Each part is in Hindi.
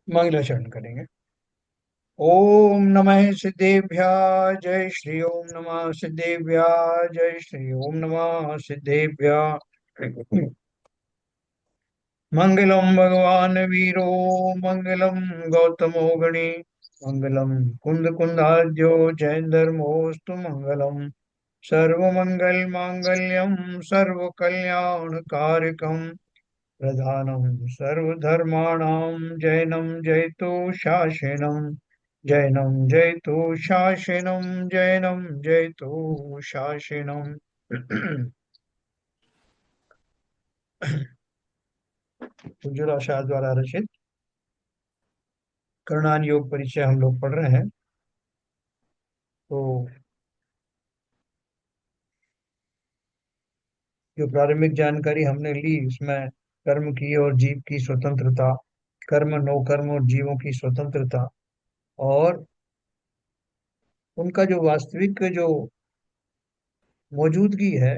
मंगलाचरण करेंगे। ओम नमः सिद्धेभ्यः जय श्री ओम नमः सिद्धेभ्यः जय श्री ओम नमः सिद्धेभ्यः। मंगलम भगवान वीरो मंगलम गौतमो गणे मंगलम कुंद कुंदाद्यो जैन धर्मोस्तु मंगलम सर्वमंगल मांगल्यम सर्व कल्याण कारकम प्रधानम सर्वधर्माणां जैनं जयतु शासनम जैनं जयतु शासनम जैनं जयतु शासनम। उज्ज्वला शाह द्वारा रचित कर्णान योग परिचय हम लोग पढ़ रहे हैं। तो जो प्रारंभिक जानकारी हमने ली उसमें कर्म की और जीव की स्वतंत्रता, कर्म नो कर्म और जीवों की स्वतंत्रता, और उनका जो वास्तविक जो मौजूदगी है,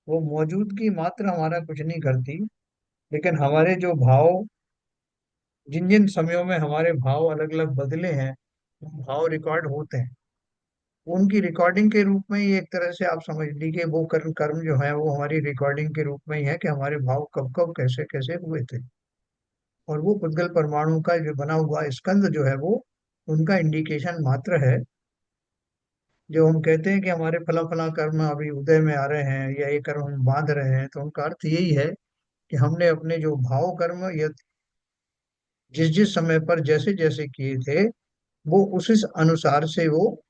वो मौजूदगी मात्र हमारा कुछ नहीं करती, लेकिन हमारे जो भाव, जिन जिन समयों में हमारे भाव अलग अलग बदले हैं, वो भाव रिकॉर्ड होते हैं। उनकी रिकॉर्डिंग के रूप में ही एक तरह से आप समझ लीजिए, वो कर्म कर्म जो है वो हमारी रिकॉर्डिंग के रूप में ही है कि हमारे भाव कब कब कैसे कैसे हुए थे। और वो पुद्गल परमाणु का जो बना हुआ स्कंद जो है वो उनका इंडिकेशन मात्र है। जो हम कहते हैं कि हमारे फला फला कर्म अभी उदय में आ रहे हैं या ये कर्म हम बांध रहे हैं, तो उनका अर्थ यही है कि हमने अपने जो भाव कर्म या जिस जिस समय पर जैसे जैसे किए थे, वो उसी अनुसार से वो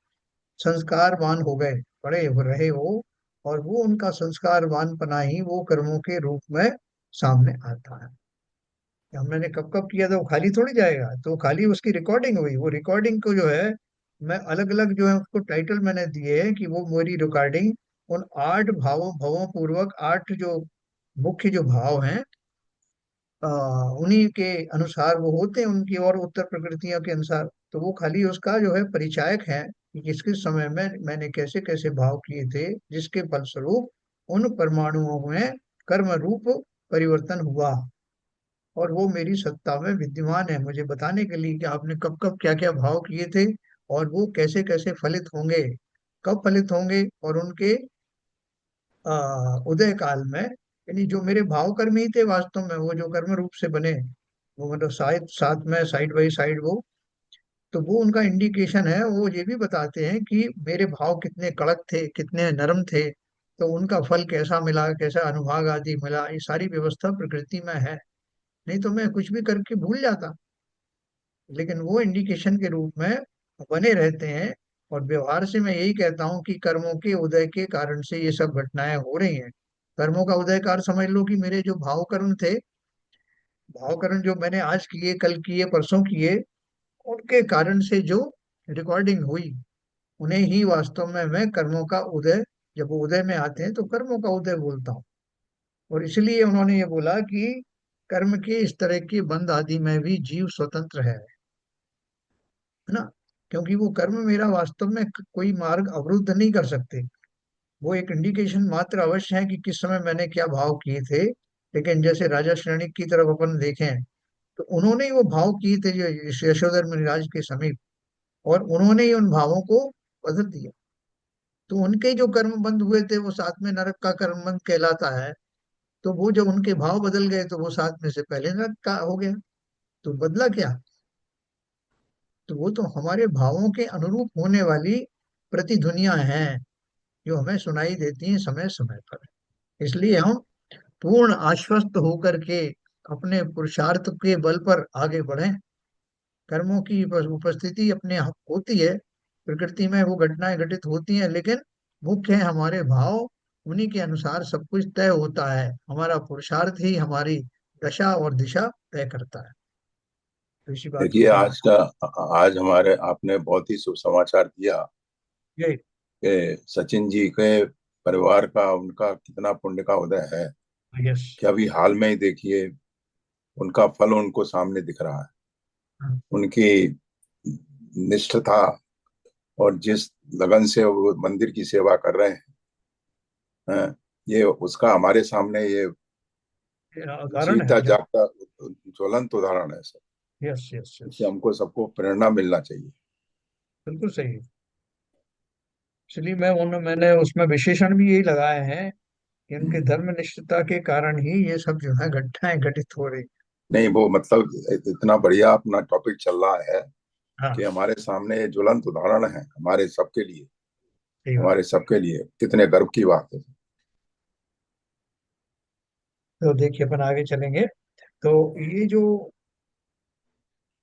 संस्कारवान हो गए, बड़े हो रहे हो। और वो उनका संस्कारवान पना ही वो कर्मों के रूप में सामने आता है। कि हमने कब कब किया था वो खाली थोड़ी जाएगा, तो खाली उसकी रिकॉर्डिंग हुई। वो रिकॉर्डिंग को जो है मैं अलग अलग जो है उसको टाइटल मैंने दिए हैं कि वो मेरी रिकॉर्डिंग उन 8 भावों पूर्वक 8 जो मुख्य जो भाव हैं, आ, उन्हीं के अनुसार वो होते हैं, उनकी और उत्तर प्रकृतियों के अनुसार। तो वो खाली उसका जो है परिचायक है कि किस किस समय में मैंने कैसे कैसे भाव किए थे, जिसके फलस्वरूप उन परमाणुओं में कर्म रूप परिवर्तन हुआ। और वो मेरी सत्ता में विद्यमान है मुझे बताने के लिए कि आपने कब कब क्या क्या भाव किए थे, और वो कैसे कैसे फलित होंगे, कब फलित होंगे, और उनके उदय काल में। यानी जो मेरे भाव कर्म ही थे वास्तव में, वो जो कर्म रूप से बने, वो मतलब साथ साथ में साइड बाई साइड वो, तो वो उनका इंडिकेशन है। वो ये भी बताते हैं कि मेरे भाव कितने कड़क थे, कितने नरम थे, तो उनका फल कैसा मिला, कैसा अनुभाग आदि मिला। ये सारी व्यवस्था प्रकृति में है, नहीं तो मैं कुछ भी करके भूल जाता। लेकिन वो इंडिकेशन के रूप में बने रहते हैं। और व्यवहार से मैं यही कहता हूँ कि कर्मों के उदय के कारण से ये सब घटनाएं हो रही हैं। कर्मों का उदय कार समझ लो कि मेरे जो भाव कर्म थे, भाव कर्म जो मैंने आज किए, कल किए, परसों किए, उनके कारण से जो रिकॉर्डिंग हुई, उन्हें ही वास्तव में मैं कर्मों का उदय, जब वो उदय में आते हैं तो कर्मों का उदय बोलता हूँ। और इसलिए उन्होंने ये बोला कि कर्म के इस तरह के बंध आदि में भी जीव स्वतंत्र है ना। क्योंकि वो कर्म मेरा वास्तव में कोई मार्ग अवरुद्ध नहीं कर सकते। वो एक इंडिकेशन मात्र अवश्य है कि किस समय मैंने क्या भाव किए थे। लेकिन जैसे राजा श्रेणी की तरफ अपन देखें, तो उन्होंने ही वो भाव किए थे जो यशोधर मुनिराज के समीप, और उन्होंने ही उन भावों को बदल दिया। तो उनके जो कर्म बंद हुए थे वो साथ में नरक का कर्म बंद कहलाता है। तो वो जब उनके भाव बदल गए तो वो साथ में से पहले नरक का हो गया। तो बदला क्या? तो वो तो हमारे भावों के अनुरूप होने वाली प्रतिध्वनियां हैं, जो हमें सुनाई देती हैं समय समय पर। इसलिए हम पूर्ण आश्वस्त होकर के अपने पुरुषार्थ के बल पर आगे बढ़ें। कर्मों की उपस्थिति अपने आप होती है, प्रकृति में वो घटनाएं घटित होती हैं, लेकिन मुख्य है हमारे भाव। उन्हीं के अनुसार सब कुछ तय होता है। हमारा पुरुषार्थ ही हमारी दशा और दिशा तय करता है। तो इसी बात को देखिए, समझ आज हमारे आपने बहुत ही शुभ समाचार दिया ये। कि सचिन जी के परिवार का, उनका कितना पुण्य का उदय है यस। कि अभी हाल में ही देखिए उनका फल उनको सामने दिख रहा है। उनकी निष्ठता और जिस लगन से वो मंदिर की सेवा कर रहे हैं, ये उसका हमारे सामने ये उदाहरण है जीता जो। जागता ज्वलंत उदाहरण है सर। Yes yes yes. इससे हमको सबको प्रेरणा मिलना चाहिए। बिल्कुल सही है। इसलिए मैंने उसमें विशेषण भी यही लगाए हैं कि उनके हम्म। धर्मनिष्ठता के कारण ही ये सब जो है घटनाएं घटित हो रही। नहीं, वो मतलब इतना बढ़िया अपना टॉपिक चल रहा है हाँ। कि हमारे सामने ये ज्वलंत उदाहरण है, हमारे सबके लिए, सही बात। हमारे सबके लिए कितने गर्व की बात है। तो देखिए अपन आगे चलेंगे। तो ये जो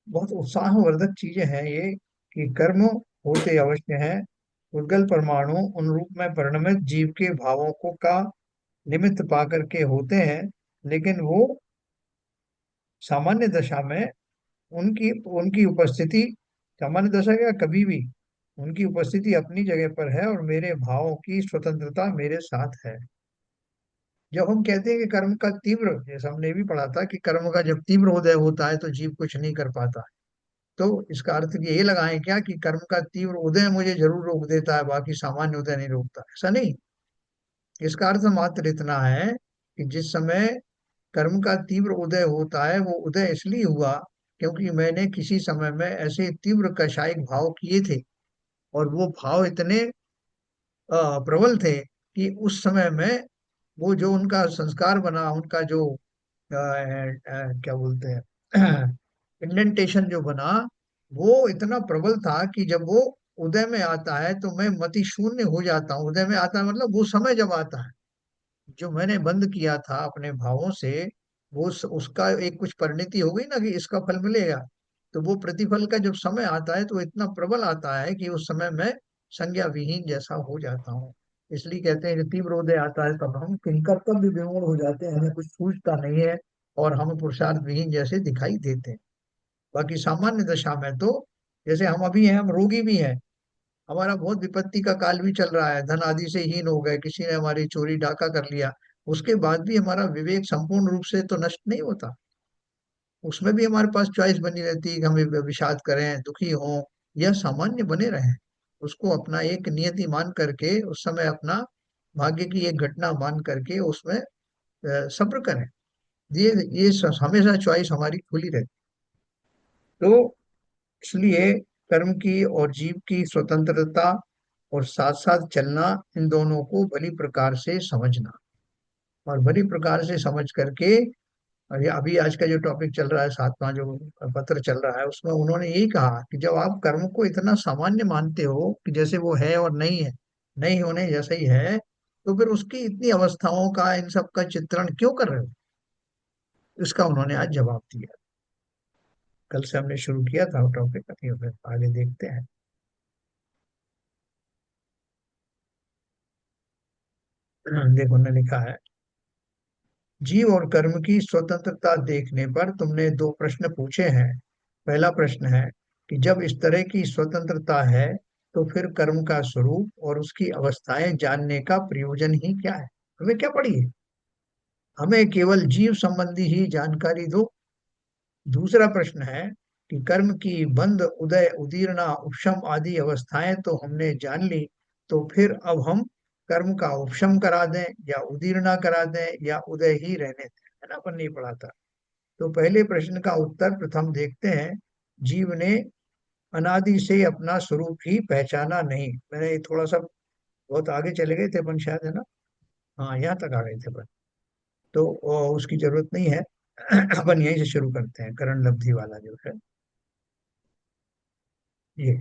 बहुत उत्साहवर्धक चीजें हैं ये, कि कर्म होते अवश्य हैं, उद्गल परमाणु उन रूप में परिणमित जीव के भावों को का निमित्त पा करके होते हैं, लेकिन वो सामान्य दशा में उनकी उनकी उपस्थिति, सामान्य दशा क्या कभी भी, उनकी उपस्थिति अपनी जगह पर है और मेरे भावों की स्वतंत्रता मेरे साथ है। जब हम कहते हैं कि कर्म का तीव्र, जैसे हमने भी पढ़ा था कि कर्म का जब तीव्र उदय होता है तो जीव कुछ नहीं कर पाता, तो इसका अर्थ ये लगाएं क्या कि कर्म का तीव्र उदय मुझे जरूर रोक देता है, बाकी सामान्य उदय नहीं रोकता, ऐसा नहीं। इसका अर्थ मात्र इतना है कि जिस समय कर्म का तीव्र उदय होता है वो उदय इसलिए हुआ क्योंकि मैंने किसी समय में ऐसे तीव्र कषायिक भाव किए थे, और वो भाव इतने प्रबल थे कि उस समय में वो जो उनका संस्कार बना, उनका जो क्या बोलते हैं इंडेंटेशन जो बना, वो इतना प्रबल था कि जब वो उदय में आता है तो मैं मति शून्य हो जाता हूँ। उदय में आता है मतलब वो समय जब आता है, जो मैंने बंद किया था अपने भावों से, वो उसका एक कुछ परिणति हो गई ना कि इसका फल मिलेगा, तो वो प्रतिफल का जब समय आता है तो वो इतना प्रबल आता है कि उस समय मैं संज्ञा विहीन जैसा हो जाता हूँ। इसलिए कहते हैं कि तीव्र उदय आता है तब हम किंकर तब भी विमूढ़ हो जाते हैं, हमें कुछ सूझता नहीं है और हम पुरुषार्थ विहीन जैसे दिखाई देते हैं। बाकी सामान्य दशा में तो, जैसे हम अभी हैं, हम रोगी भी हैं, हमारा बहुत विपत्ति का काल भी चल रहा है, धन आदि से हीन हो गए, किसी ने हमारी चोरी डाका कर लिया, उसके बाद भी हमारा विवेक संपूर्ण रूप से तो नष्ट नहीं होता। उसमें भी हमारे पास चॉइस बनी रहती है कि हम विषाद करें, दुखी हों, या सामान्य बने रहें। उसको अपना एक नियति मान करके, उस समय अपना भाग्य की एक घटना मान करके उसमें सब्र करें। ये हमेशा चॉइस हमारी खुली रहती। तो इसलिए कर्म की और जीव की स्वतंत्रता और साथ साथ चलना, इन दोनों को भली प्रकार से समझना, और भली प्रकार से समझ करके, और ये अभी आज का जो टॉपिक चल रहा है, सातवां जो पत्र चल रहा है, उसमें उन्होंने यही कहा कि जब आप कर्म को इतना सामान्य मानते हो कि जैसे वो है और नहीं है, नहीं होने जैसा ही है, तो फिर उसकी इतनी अवस्थाओं का, इन सब का चित्रण क्यों कर रहे हो? इसका उन्होंने आज जवाब दिया। कल से हमने शुरू किया था टॉपिक, अभी फिर आगे देखते हैं। देखो उन्होंने लिखा है, जीव और कर्म की स्वतंत्रता देखने पर तुमने दो प्रश्न पूछे हैं। पहला प्रश्न है कि जब इस तरह की स्वतंत्रता है तो फिर कर्म का स्वरूप और उसकी अवस्थाएं जानने का प्रयोजन ही क्या है? हमें क्या पड़ी है? हमें केवल जीव संबंधी ही जानकारी दो। दूसरा प्रश्न है कि कर्म की बंध, उदय, उदीर्णा, उपशम आदि अवस्थाएं तो हमने जान ली, तो फिर अब हम कर्म का उपशम करा दें या उदीर्णा करा दें या उदय ही रहने दें, है ना, अपन नहीं पढ़ा था। तो पहले प्रश्न का उत्तर प्रथम देखते हैं। जीव ने अनादि से अपना स्वरूप ही पहचाना नहीं। मैंने ये थोड़ा सा बहुत आगे चले गए थे अपन शायद, है ना? हाँ, यहाँ तक आ गए थे अपन। तो उसकी जरूरत नहीं है। अपन यहीं से शुरू करते हैं, करण लब्धि वाला जो है ये।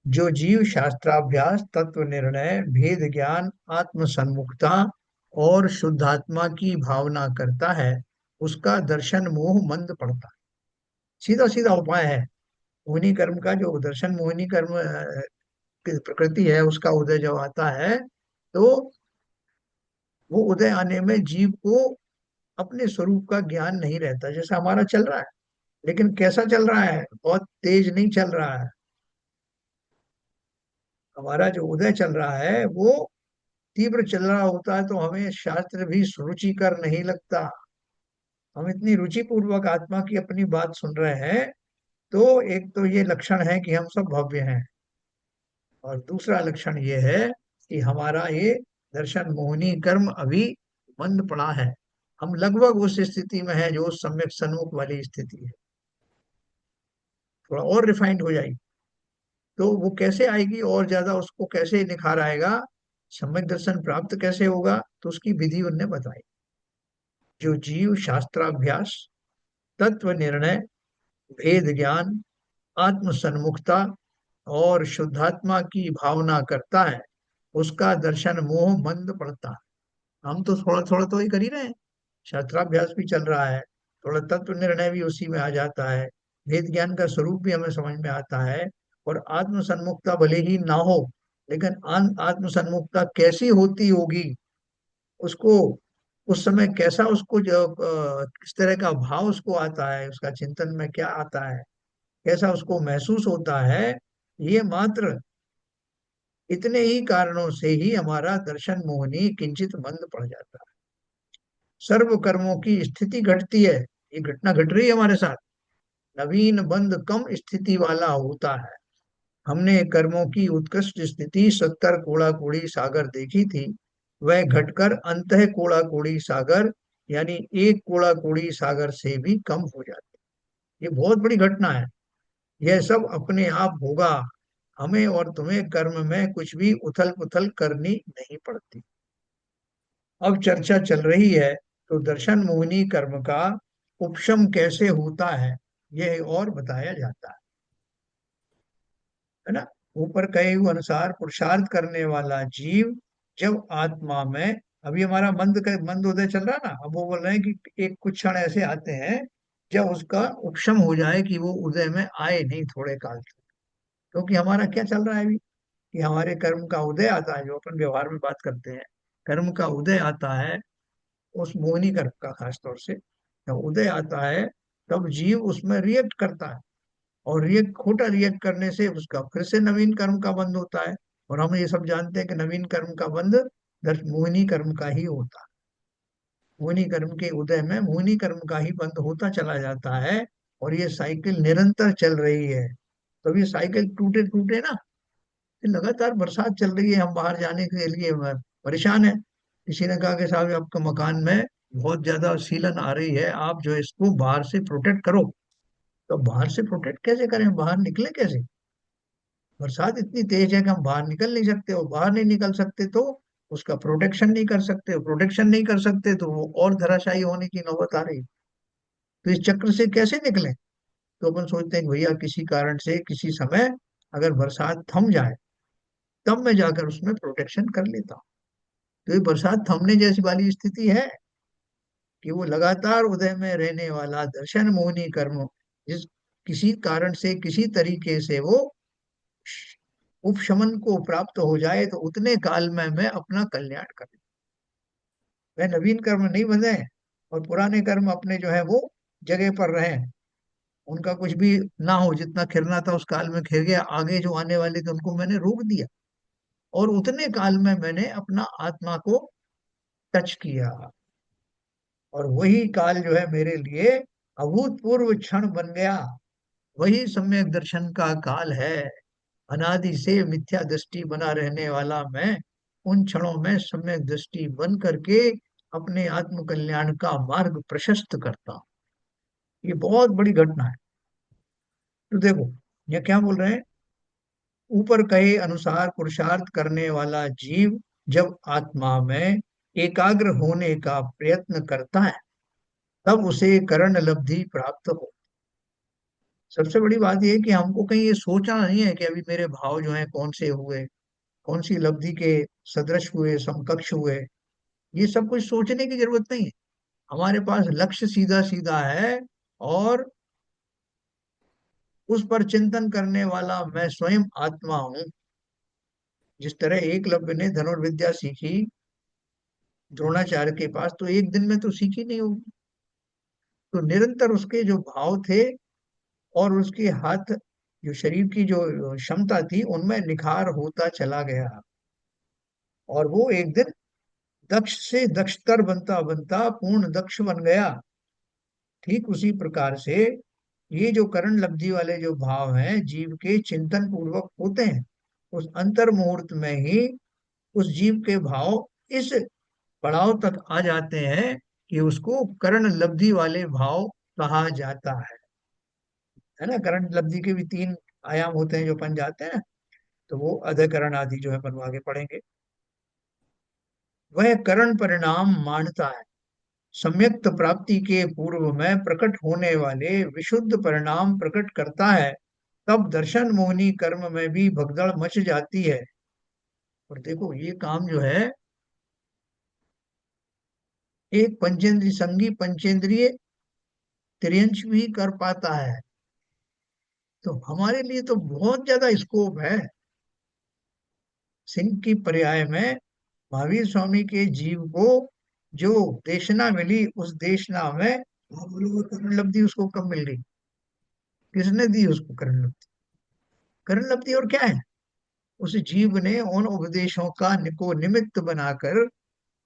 जो जीव शास्त्राभ्यास, तत्व निर्णय, भेद ज्ञान, आत्म सन्मुखता और शुद्धात्मा की भावना करता है, उसका दर्शन मोह मंद पड़ता है। सीधा सीधा उपाय है। मोहिनी कर्म का जो दर्शन, मोहिनी कर्म की प्रकृति है, उसका उदय जब आता है तो वो उदय आने में जीव को अपने स्वरूप का ज्ञान नहीं रहता, जैसा हमारा चल रहा है। लेकिन कैसा चल रहा है? बहुत तेज नहीं चल रहा है। हमारा जो उदय चल रहा है वो तीव्र चल रहा होता है तो हमें शास्त्र भी रुचिकर नहीं लगता। हम इतनी रुचि पूर्वक आत्मा की अपनी बात सुन रहे हैं, तो एक तो ये लक्षण है कि हम सब भव्य हैं, और दूसरा लक्षण ये है कि हमारा ये दर्शन मोहिनी कर्म अभी मंद पड़ा है। हम लगभग उस स्थिति में है जो सम्यक सन्मुख वाली स्थिति है, थोड़ा और रिफाइंड हो जाएगी। तो वो कैसे आएगी और ज्यादा, उसको कैसे निखार आएगा, सम्यक दर्शन प्राप्त कैसे होगा, तो उसकी विधि उनने बताई। जो जीव शास्त्राभ्यास, तत्व निर्णय, भेद ज्ञान, आत्म सन्मुखता और शुद्धात्मा की भावना करता है, उसका दर्शन मोह मंद पड़ता है। हम तो थोड़ा थोड़ा तो ही कर ही रहे हैं, शास्त्राभ्यास भी चल रहा है, थोड़ा तत्व निर्णय भी उसी में आ जाता है, वेद ज्ञान का स्वरूप भी हमें समझ में आता है, और आत्म सन्मुखता भले ही ना हो, लेकिन आत्म सन्मुखता कैसी होती होगी, उसको उस समय कैसा, उसको जो किस तरह का भाव उसको आता है, उसका चिंतन में क्या आता है, कैसा उसको महसूस होता है, ये मात्र इतने ही कारणों से ही हमारा दर्शन मोहनी किंचित मंद पड़ जाता है। सर्व कर्मों की स्थिति घटती है, ये घटना घट रही है हमारे साथ। नवीन बंध कम स्थिति वाला होता है। हमने कर्मों की उत्कृष्ट स्थिति 70 कोड़ा कोड़ी सागर देखी थी, वह घटकर अंतः कोड़ा कोड़ी सागर, यानी एक कोड़ा कोड़ी सागर से भी कम हो जाती है। ये बहुत बड़ी घटना है। यह सब अपने आप होगा, हमें और तुम्हें कर्म में कुछ भी उथल पुथल करनी नहीं पड़ती। अब चर्चा चल रही है, तो दर्शन मोहिनी कर्म का उपशम कैसे होता है, यह और बताया जाता है ना। ऊपर कहे हुए अनुसार पुरुषार्थ करने वाला जीव जब आत्मा में, अभी हमारा मंद उदय चल रहा है ना, अब वो बोल रहे हैं कि एक कुछ क्षण ऐसे आते हैं जब उसका उपशम हो जाए, कि वो उदय में आए नहीं थोड़े काल तक। क्योंकि हमारा क्या चल रहा है अभी, कि हमारे कर्म का उदय आता है, जो अपन व्यवहार में बात करते हैं, कर्म का उदय आता है, उस मोहिनी कर्म का खास तौर से जब उदय आता है, तब जीव उसमें रिएक्ट करता है, और रिएक्ट, खोटा रिएक्ट करने से उसका फिर से नवीन कर्म का बंध होता है। और हम ये सब जानते हैं कि नवीन कर्म का बंध मोहिनी कर्म का ही होता है। मोहिनी कर्म के उदय में मोहिनी कर्म का ही बंध होता चला जाता है, और ये साइकिल निरंतर चल रही है। तो ये साइकिल टूटे टूटे ना, कि लगातार बरसात चल रही है, हम बाहर जाने के लिए परेशान है। किसी ने कहा कि साहब आपका मकान में बहुत ज्यादा सीलन आ रही है, आप जो है इसको बाहर से प्रोटेक्ट करो। तो बाहर से प्रोटेक्ट कैसे करें, बाहर निकले कैसे, बरसात इतनी तेज है कि हम बाहर निकल नहीं सकते, और बाहर नहीं निकल सकते तो उसका प्रोटेक्शन नहीं कर सकते, प्रोटेक्शन नहीं कर सकते तो वो और धराशायी होने की नौबत आ रही। तो इस चक्र से कैसे निकले। तो अपन सोचते हैं कि भैया किसी कारण से किसी समय अगर बरसात थम जाए, तब मैं जाकर उसमें प्रोटेक्शन कर लेता हूँ। तो ये बरसात थमने जैसी वाली स्थिति है, कि वो लगातार उदय में रहने वाला दर्शन मोहिनी कर्म, जिस किसी कारण से किसी तरीके से वो उपशमन को प्राप्त हो जाए, तो उतने काल में मैं अपना कल्याण कर लूं। वह नवीन कर्म नहीं बंधे, और पुराने कर्म अपने जो है वो जगह पर रहे, उनका कुछ भी ना हो, जितना खिरना था उस काल में खिर गया, आगे जो आने वाले थे उनको मैंने रोक दिया, और उतने काल में मैंने अपना आत्मा को टच किया। और वही काल जो है मेरे लिए अभूतपूर्व क्षण बन गया। वही सम्यक दर्शन का काल है। अनादि से मिथ्या दृष्टि बना रहने वाला मैं उन क्षणों में सम्यक दृष्टि बन करके अपने आत्म कल्याण का मार्ग प्रशस्त करता हूं। ये बहुत बड़ी घटना है। तो देखो, ये क्या बोल रहे हैं, ऊपर कहे अनुसार पुरुषार्थ करने वाला जीव जब आत्मा में एकाग्र होने का प्रयत्न करता है, तब उसे करण लब्धि प्राप्त हो। सबसे बड़ी बात यह है कि हमको कहीं ये सोचना नहीं है कि अभी मेरे भाव जो हैं कौन से हुए, कौन सी लब्धि के सदृश हुए, समकक्ष हुए। ये सब कुछ सोचने की जरूरत नहीं है। हमारे पास लक्ष्य सीधा सीधा है, और उस पर चिंतन करने वाला मैं स्वयं आत्मा हूँ। जिस तरह एकलव्य ने धनुर्विद्या सीखी द्रोणाचार्य के पास, तो एक दिन में तो सीखी नहीं होगी। तो निरंतर उसके जो भाव थे, और उसके हाथ, जो शरीर की जो क्षमता थी, उनमें निखार होता चला गया, और वो एक दिन दक्ष से दक्षतर बनता बनता पूर्ण दक्ष बन गया। ठीक उसी प्रकार से ये जो करण लब्धि वाले जो भाव हैं जीव के चिंतन पूर्वक होते हैं, उस अंतर मुहूर्त में ही उस जीव के भाव इस पड़ाव तक आ जाते हैं कि उसको करण लब्धि वाले भाव कहा जाता है ना। करण लब्धि के भी तीन आयाम होते हैं जो बन जाते हैं ना, तो वो अधकरण आदि जो है अपन आगे पढ़ेंगे। वह करण परिणाम मानता है, सम्यक्त प्राप्ति के पूर्व में प्रकट होने वाले विशुद्ध परिणाम प्रकट करता है, तब दर्शन मोहनी कर्म में भी भगदड़ मच जाती है। और देखो ये काम जो है, एक पंचेंद्रिय संगी पंचेंद्रिय त्रियंश भी कर पाता है, तो हमारे लिए तो बहुत ज्यादा स्कोप है। सिंह की पर्याय में महावीर स्वामी के जीव को जो देशना मिली, उस देशना में आप बोलोगे कर्ण लब्धि उसको कब मिल गई, किसने दी उसको कर्ण लब्धि? कर्ण लब्धि और क्या है? उस जीव ने उन उपदेशों का को निमित्त बनाकर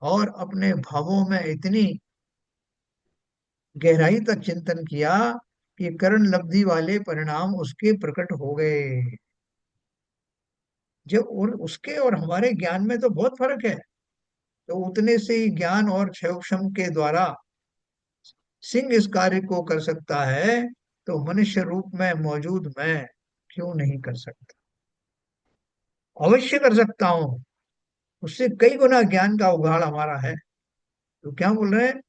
और अपने भावों में इतनी गहराई तक चिंतन किया कि कर्ण लब्धि वाले परिणाम उसके प्रकट हो गए। जब उसके और हमारे ज्ञान में तो बहुत फर्क है, तो उतने से ही ज्ञान और क्षयोक्षम के द्वारा सिंह इस कार्य को कर सकता है, तो मनुष्य रूप में मौजूद मैं क्यों नहीं कर सकता? अवश्य कर सकता हूँ। उससे कई गुना ज्ञान का उगाड़ हमारा है। तो क्या बोल रहे हैं?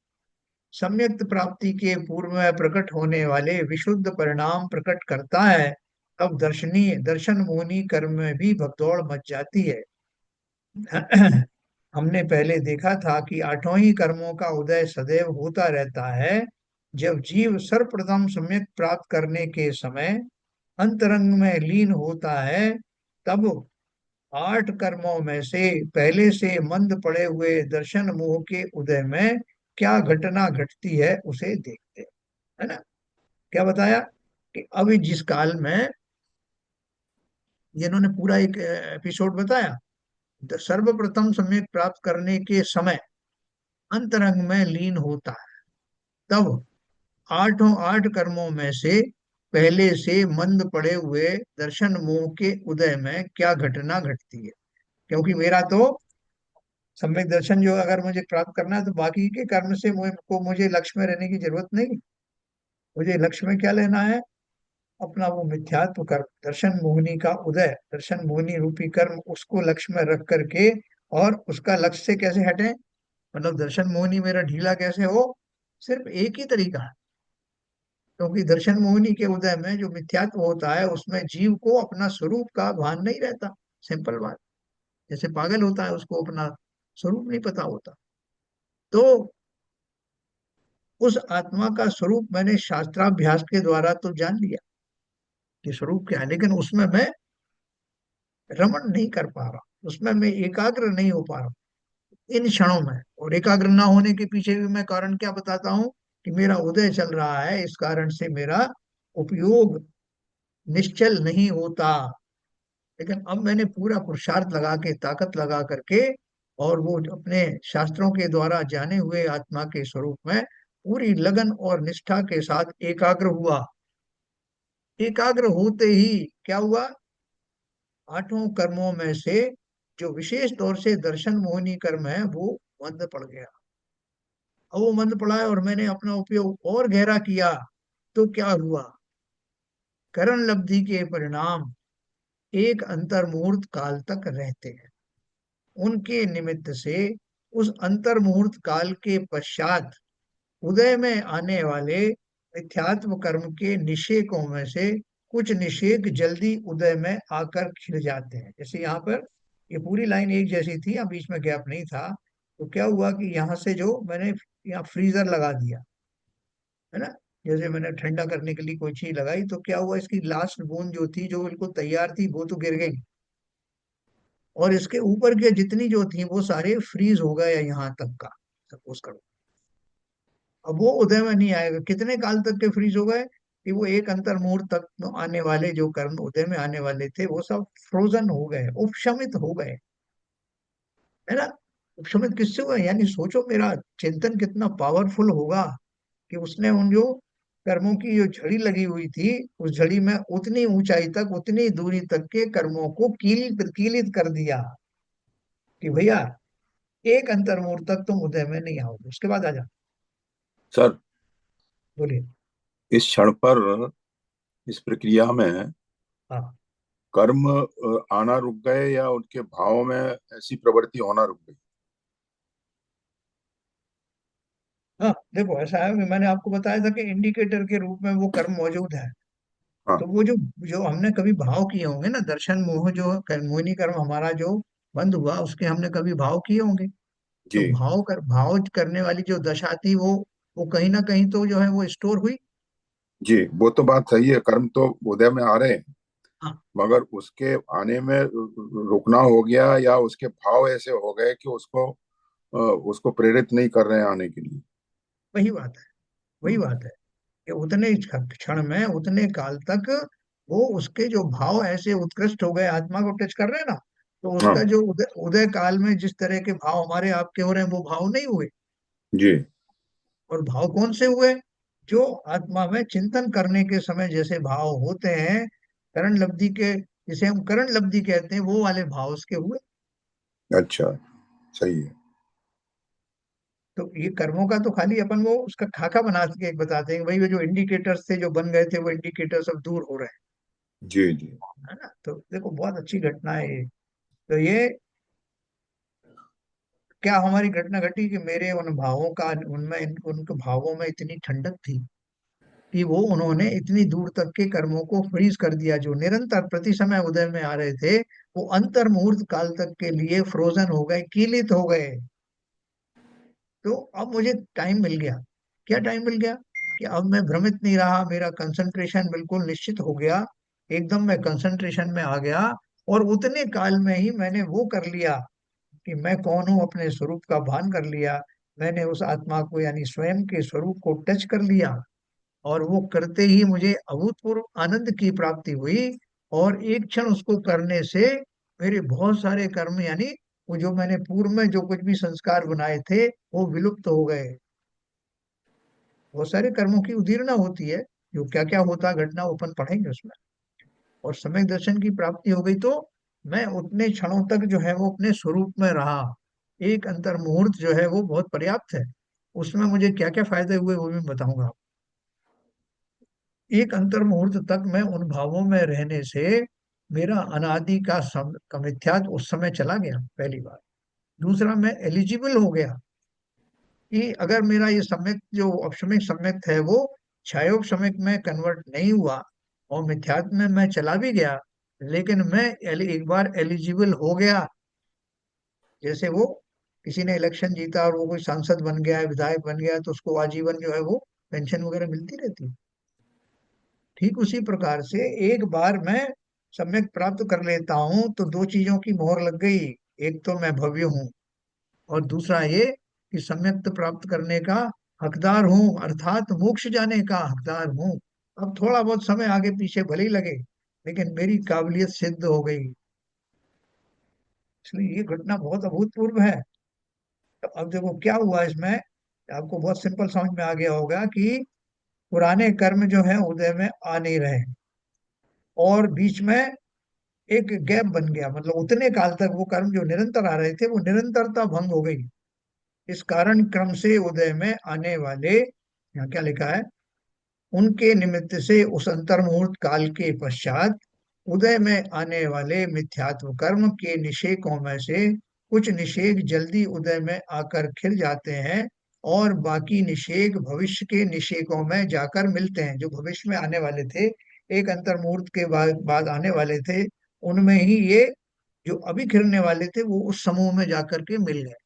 सम्यक प्राप्ति के पूर्व में प्रकट होने वाले विशुद्ध परिणाम प्रकट करता है, अब दर्शनीय दर्शन मोहनी कर्म में भी भगदौड़ मच जाती है। हमने पहले देखा था कि आठों ही कर्मों का उदय सदैव होता रहता है। जब जीव सर्वप्रथम सम्यक प्राप्त करने के समय अंतरंग में लीन होता है, तब आठ कर्मों में से पहले से मंद पड़े हुए दर्शन मोह के उदय में क्या घटना घटती है उसे देखते हैं, है ना। क्या बताया कि अभी जिस काल में, जिन्होंने पूरा एक एपिसोड बताया, सर्वप्रथम सम्यक प्राप्त करने के समय अंतरंग में लीन होता है, तब आठों आठ कर्मों में से पहले से मंद पड़े हुए दर्शन मोह के उदय में क्या घटना घटती है। क्योंकि मेरा तो सम्यक दर्शन जो अगर मुझे प्राप्त करना है, तो बाकी के कर्म से मुझे लक्ष्य में रहने की जरूरत नहीं। मुझे लक्ष्य में क्या लेना है? अपना वो मिथ्यात्व कर्म, दर्शन मोहिनी का उदय, दर्शन मोहिनी रूपी कर्म, उसको लक्ष्य में रख करके, और उसका लक्ष्य से कैसे हटे, मतलब दर्शन मोहिनी मेरा ढीला कैसे हो? सिर्फ एक ही तरीका है। क्योंकि दर्शन मोहिनी के उदय में जो मिथ्यात्व होता है, उसमें जीव को अपना स्वरूप का भान नहीं रहता। सिंपल बात। जैसे पागल होता है, उसको अपना स्वरूप नहीं पता होता। तो उस आत्मा का स्वरूप मैंने शास्त्राभ्यास के द्वारा तो जान लिया कि स्वरूप क्या है, लेकिन उसमें मैं रमण नहीं कर पा रहा, उसमें मैं एकाग्र नहीं हो पा रहा इन क्षणों में। और एकाग्र ना होने के पीछे भी मैं कारण क्या बताता हूँ, कि मेरा उदय चल रहा है, इस कारण से मेरा उपयोग निश्चल नहीं होता। लेकिन अब मैंने पूरा पुरुषार्थ लगा के, ताकत लगा करके, और वो अपने शास्त्रों के द्वारा जाने हुए आत्मा के स्वरूप में पूरी लगन और निष्ठा के साथ एकाग्र हुआ। एकाग्र होते ही क्या हुआ? आठों कर्मों में से जो विशेष तौर से दर्शन मोहिनी कर्म है, वो मंद पड़ गया। अब वो मंद पड़ा है और मैंने अपना उपयोग और गहरा किया, तो क्या हुआ? करण लब्धि के परिणाम एक अंतर मुहूर्त काल तक रहते हैं। उनके निमित्त से उस अंतर मुहूर्त काल के पश्चात उदय में आने वाले मिथ्यात्व कर्म के निषेकों में से कुछ निषेक जल्दी उदय में आकर खिल जाते हैं। जैसे यहाँ पर ये पूरी लाइन एक जैसी थी, यहाँ बीच में गैप नहीं था। तो क्या हुआ कि यहाँ से जो मैंने यहाँ फ्रीजर लगा दिया, है ना, जैसे मैंने ठंडा करने के लिए कोई चीज लगाई, तो क्या हुआ, इसकी लास्ट बूंद जो थी, जो बिल्कुल तैयार थी, वो तो गिर गई, और इसके ऊपर के जितनी जो थी वो सारे फ्रीज हो गए यहाँ तक का, सपोज करो। अब वो उदय में नहीं आएगा, कितने काल तक के फ्रीज हो गए? कि वो एक अंतर मुहूर्त तक तो आने वाले जो कर्म उदय में आने वाले थे, वो सब फ्रोजन हो गए, उपशमित हो गए, है ना। उपशमित किससे हुए? यानी सोचो मेरा चिंतन कितना पावरफुल होगा, कि उसने उन जो कर्मों की जो झड़ी लगी हुई थी, उस झड़ी में उतनी ऊंचाई तक, उतनी दूरी तक के कर्मों को कीलित कीलित कर दिया, कि भैया एक अंतर मुहूर्त तक तुम उदय में नहीं आओगे, उसके बाद आ जा। सर, बोलिए। इस क्षण पर, इस प्रक्रिया में हाँ कर्म आना रुक गए, या उनके भाव में ऐसी प्रवृत्ति होना रुक गई? हाँ, देखो ऐसा है कि मैंने आपको बताया था कि इंडिकेटर के रूप में वो कर्म मौजूद है। हाँ। तो वो जो जो हमने कभी भाव किए होंगे ना, दर्शन मोह जो मोहिनी कर्म हमारा जो बंद हुआ, उसके हमने कभी भाव किए होंगे। तो जी। भाव करने वाली जो दशा थी वो कहीं ना कहीं तो जो है वो स्टोर हुई। जी, वो तो बात सही है, कर्म तो उदय में आ रहे हैं, हाँ, मगर उसके आने में रुकना हो गया, या उसके भाव ऐसे हो गए कि उसको प्रेरित नहीं कर रहे हैं आने के लिए। वही बात है। वही हम्म। बात है कि उतने क्षण में, उतने काल तक वो उसके जो भाव ऐसे उत्कृष्ट हो गए, आत्मा को टच कर रहे हैं ना। तो उसका हाँ। जो उदय उदय काल में जिस तरह के भाव हमारे आपके हो रहे हैं, वो भाव नहीं हुए। जी। और भाव कौन से हुए? जो आत्मा में चिंतन करने के समय जैसे भाव होते हैं, करण लब्धि के, जिसे हम करण लब्धि कहते हैं, वो वाले भाव उसके हुए। अच्छा, सही है। तो ये कर्मों का तो खाली अपन वो उसका खाका बना के बताते हैं कि भाई वो जो इंडिकेटर्स थे जो बन गए थे, वो इंडिकेटर्स अब दूर हो रहे जी जी। हैं, है ना। तो देखो बहुत अच्छी घटना है ये। तो ये क्या हमारी घटना घटी कि मेरे उन भावों का, उनमें उनके भावों में इतनी ठंडक थी कि वो उन्होंने इतनी दूर तक के कर्मों को फ्रीज कर दिया, जो निरंतर प्रति समय उदय में आ रहे थे, वो अंतर मुहूर्त काल तक के लिए फ्रोजन हो गए, कीलित हो गए। तो अब मुझे टाइम मिल गया। क्या टाइम मिल गया? कि अब मैं भ्रमित नहीं रहा, मेरा कंसंट्रेशन बिल्कुल निश्चित हो गया, एकदम मैं कंसंट्रेशन में आ गया। और उतने काल में ही मैंने वो कर लिया कि मैं कौन हूँ, अपने स्वरूप का भान कर लिया। मैंने उस आत्मा को यानी स्वयं के स्वरूप को टच कर लिया। और वो करते ही मुझे अभूतपूर्व आनंद की प्राप्ति हुई। और एक क्षण उसको करने से मेरे बहुत सारे कर्म, यानी वो जो मैंने पूर्व में जो कुछ भी संस्कार बनाए थे, वो विलुप्त हो गए। बहुत सारे कर्मों की उदीर्णा होती है, जो क्या क्या होता घटना वो अपन पढ़ेंगे उसमें। और समय दर्शन की प्राप्ति हो गई, तो मैं उतने क्षणों तक जो है वो अपने स्वरूप में रहा। एक अंतर मुहूर्त जो है वो बहुत पर्याप्त है। उसमें मुझे क्या क्या फायदे हुए वो भी बताऊंगा। एक अंतर मुहूर्त तक मैं उन भावों में रहने से मेरा अनादि का मिथ्यात्व उस समय चला गया, पहली बात। दूसरा, मैं एलिजिबल हो गया कि अगर मेरा ये सम्यक जो अपशमिक सम्यक है वो क्षयोप सम्यक में कन्वर्ट नहीं हुआ और मिथ्यात्व में मैं चला भी गया, लेकिन मैं एक बार एलिजिबल हो गया। जैसे वो किसी ने इलेक्शन जीता और वो कोई सांसद बन गया है, विधायक बन गया है, तो उसको आजीवन जो है वो पेंशन वगैरह मिलती रहती है। ठीक उसी प्रकार से एक बार मैं सम्यक प्राप्त कर लेता हूं तो दो चीजों की मोहर लग गई। एक तो मैं भव्य हूँ, और दूसरा ये कि सम्यक प्राप्त करने का हकदार हूँ, अर्थात मोक्ष जाने का हकदार हूँ। अब थोड़ा बहुत समय आगे पीछे भले ही लगे, लेकिन मेरी काबिलियत सिद्ध हो गई। इसलिए ये घटना बहुत अभूतपूर्व है। तो अब देखो क्या हुआ इसमें, आपको बहुत सिंपल समझ में आ गया होगा कि पुराने कर्म जो है उदय में आ नहीं रहे, और बीच में एक गैप बन गया। मतलब उतने काल तक वो कर्म जो निरंतर आ रहे थे, वो निरंतरता भंग हो गई। इस कारण क्रम से उदय में आने वाले, यहाँ क्या लिखा है, उनके निमित्त से उस अंतर मुहूर्त काल के पश्चात उदय में आने वाले मिथ्यात्व कर्म के निषेकों में से कुछ निषेक जल्दी उदय में आकर खिल जाते हैं, और बाकी निषेक भविष्य के निषेकों में जाकर मिलते हैं। जो भविष्य में आने वाले थे, एक अंतर मुहूर्त के बाद आने वाले थे, उनमें ही ये जो अभी खिलने वाले थे वो उस समूह में जाकर के मिल गए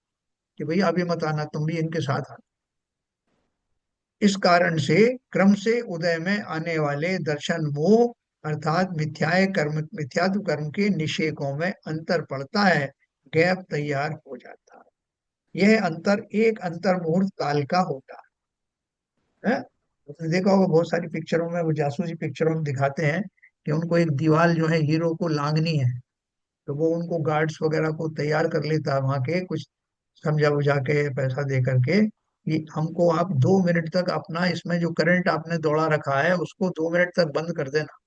कि भैया अभी मत आना, तुम भी इनके साथ आना। इस कारण से क्रम से उदय में आने वाले दर्शन मोह अर्थात मिथ्यात्व कर्म के निषेकों में अंतर पड़ता है, गैप तैयार हो जाता है। यह अंतर एक अंतर मुहूर्त काल का होता है। आपने देखा होगा बहुत सारी पिक्चरों में, वो जासूसी पिक्चरों में दिखाते हैं कि उनको एक दीवार जो है हीरो को लांगनी है, तो वो उनको गार्ड्स वगैरह को तैयार कर लेता है वहां के, कुछ समझा बुझा के पैसा दे करके, कि हमको आप 2 मिनट तक अपना इसमें जो करंट आपने दौड़ा रखा है उसको 2 मिनट तक बंद कर देना।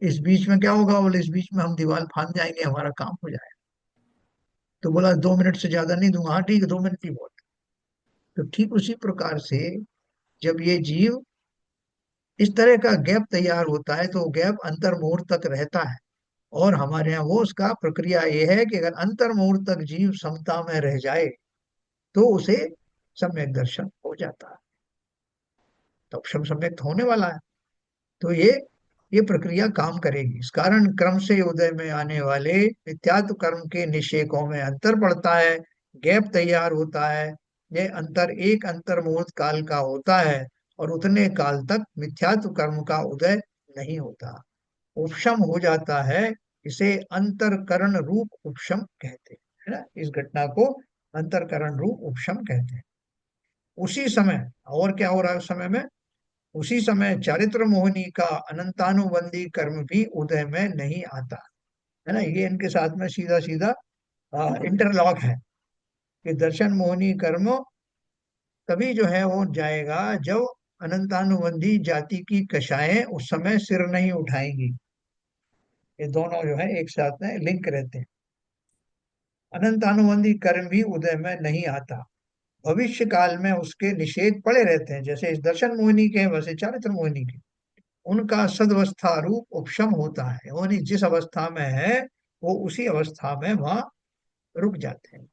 इस बीच में क्या होगा, बोले इस बीच में हम दीवार फांद जाएंगे, हमारा काम हो जाएगा। तो बोला 2 मिनट से ज्यादा नहीं दूंगा। हाँ ठीक है, 2 मिनट ही बहुत। तो ठीक उसी प्रकार से जब ये जीव इस तरह का गैप तैयार होता है तो गैप अंतर मुहूर्त तक रहता है। और हमारे यहाँ वो उसका प्रक्रिया ये है कि अगर अंतर मुहूर्त तक जीव समता में रह जाए तो उसे सम्यक दर्शन हो जाता है, तो क्षम सम्यक होने वाला है। तो ये प्रक्रिया काम करेगी। इस कारण क्रम से उदय में आने वाले नित्यात्व कर्म के निषेकों में अंतर पड़ता है, गैप तैयार होता है। ये अंतर एक अंतर मुहूर्त काल का होता है और उतने काल तक मिथ्यात्व कर्म का उदय नहीं होता, उपशम हो जाता है। इसे अंतरकरण रूप उपशम कहते हैं, है ना। इस घटना को अंतरकरण रूप उपशम कहते हैं। उसी समय और क्या हो रहा है उस समय में, उसी समय चारित्र मोहिनी का अनंतानुबंधी कर्म भी उदय में नहीं आता, है ना। ये इनके साथ में सीधा सीधा इंटरलॉक है कि दर्शन मोहिनी कर्म तभी जो है वो जाएगा जब अनंतानुबंधी जाति की कषायें उस समय सिर नहीं उठाएंगी। ये दोनों जो है एक साथ में लिंक रहते हैं। अनंतानुबंधी कर्म भी उदय में नहीं आता, भविष्य काल में उसके निषेध पड़े रहते हैं, जैसे इस दर्शन मोहिनी के वैसे चारित्र मोहिनी के। उनका सदवस्था रूप उपशम होता है, यानी जिस अवस्था में है वो उसी अवस्था में वहां रुक जाते हैं।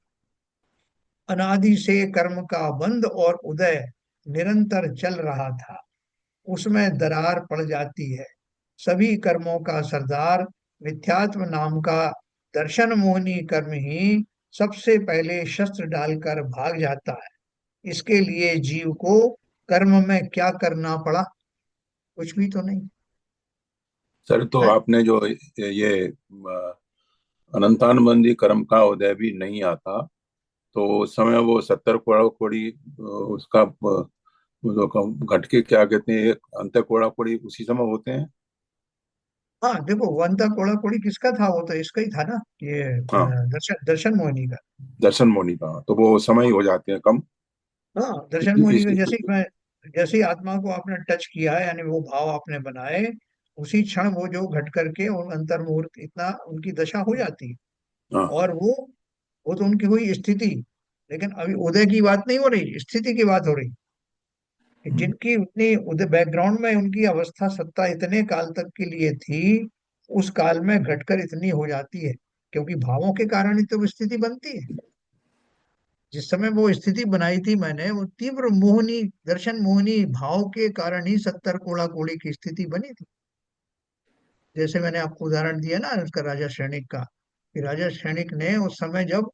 अनादि से कर्म का बंध और उदय निरंतर चल रहा था, उसमें दरार पड़ जाती है। सभी कर्मों का सरदार मिथ्यात्व नाम का दर्शन मोहिनी कर्म ही सबसे पहले शस्त्र डालकर भाग जाता है। इसके लिए जीव को कर्म में क्या करना पड़ा, कुछ भी तो नहीं सर, तो है। आपने जो ये अनंतानुबंधी कर्म का उदय भी नहीं आता, तो उस समय वो 70 कोड़ा कोड़ी उसका वो जो घट के क्या कहते हैं, अंत कोड़ा कोड़ी उसी समय होते हैं। हाँ देखो, वन था कोड़ा कोड़ी किसका था, वो तो इसका ही था ना, ये हाँ, दर्शन दर्शन मोहिनी का। दर्शन मोनी का तो वो समय ही हो जाते हैं कम। हाँ दर्शन मोहिनी इस का, जैसे ही मैं, जैसे ही आत्मा को आपने टच किया है, यानी वो भाव आपने बनाए, उसी क्षण वो जो घट करके उन अंतर मुहूर्त इतना उनकी दशा हो जाती है। हाँ। और वो तो उनकी हुई स्थिति। लेकिन अभी उदय की बात नहीं हो रही, स्थिति की बात हो रही कि हम्म। जिनकी उतनी उदय बैकग्राउंड में उनकी अवस्था सत्ता इतने काल तक के लिए थी, उस काल में घटकर इतनी हो जाती है, क्योंकि भावों के कारण ही तो वो स्थिति बनती है। जिस समय वो स्थिति बनाई थी मैंने, वो तीव्र मोहनी दर्शन मोहनी भाव के कारण ही 70 कोड़ा कोड़ी की स्थिति बनी थी। जैसे मैंने आपको उदाहरण दिया ना उसका, राजा श्रेणिक का, कि राजा श्रेणिक ने उस समय जब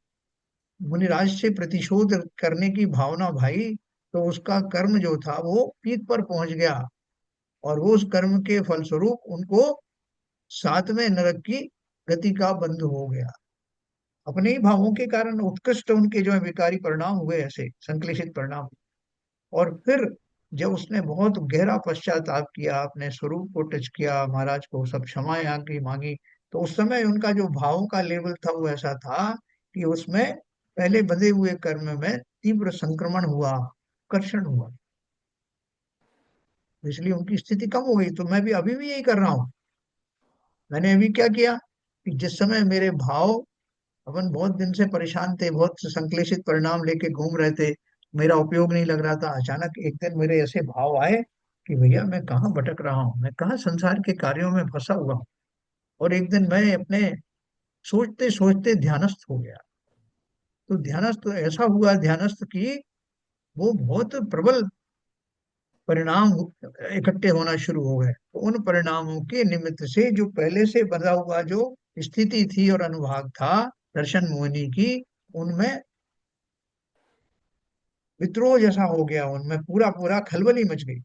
मुनिराज से प्रतिशोध करने की भावना भाई, तो उसका कर्म जो था वो पीक पर पहुंच गया। और वो उस कर्म के फलस्वरूप उनको सातवें नरक की गति का बंध हो गया, अपने ही भावों के कारण उत्कृष्ट उनके जो है विकारी परिणाम हुए, ऐसे संक्लेशित परिणाम। और फिर जब उसने बहुत गहरा पश्चाताप किया, अपने स्वरूप को टच किया, महाराज को सब क्षमा यहाँ की मांगी, तो उस समय उनका जो भावों का लेवल था वो ऐसा था कि उसमें पहले बंधे हुए कर्म में तीव्र संक्रमण हुआ, कर्षण हुआ। इसलिए उनकी स्थिति कम हो गई। तो मैं भी अभी भी यही कर रहा हूँ। मैंने अभी क्या किया कि जिस समय मेरे भाव, अपन बहुत दिन से परेशान थे, बहुत से संक्लेशित परिणाम लेके घूम रहे थे, मेरा उपयोग नहीं लग रहा था, अचानक एक दिन मेरे ऐसे भाव आए कि भैया मैं कहाँ भटक रहा हूँ, मैं कहाँ संसार के कार्यों में फंसा हुआ हूँ। और एक दिन मैं अपने सोचते सोचते ध्यानस्थ हो गया। तो ध्यानस्थ ऐसा हुआ, ध्यानस्थ की वो बहुत प्रबल परिणाम इकट्ठे होना शुरू हो गए। तो उन परिणामों के निमित्त से जो पहले से बना हुआ जो स्थिति थी और अनुभाग था दर्शन मोहिनी की, उनमें विद्रोह जैसा हो गया, उनमें पूरा पूरा खलबली मच गई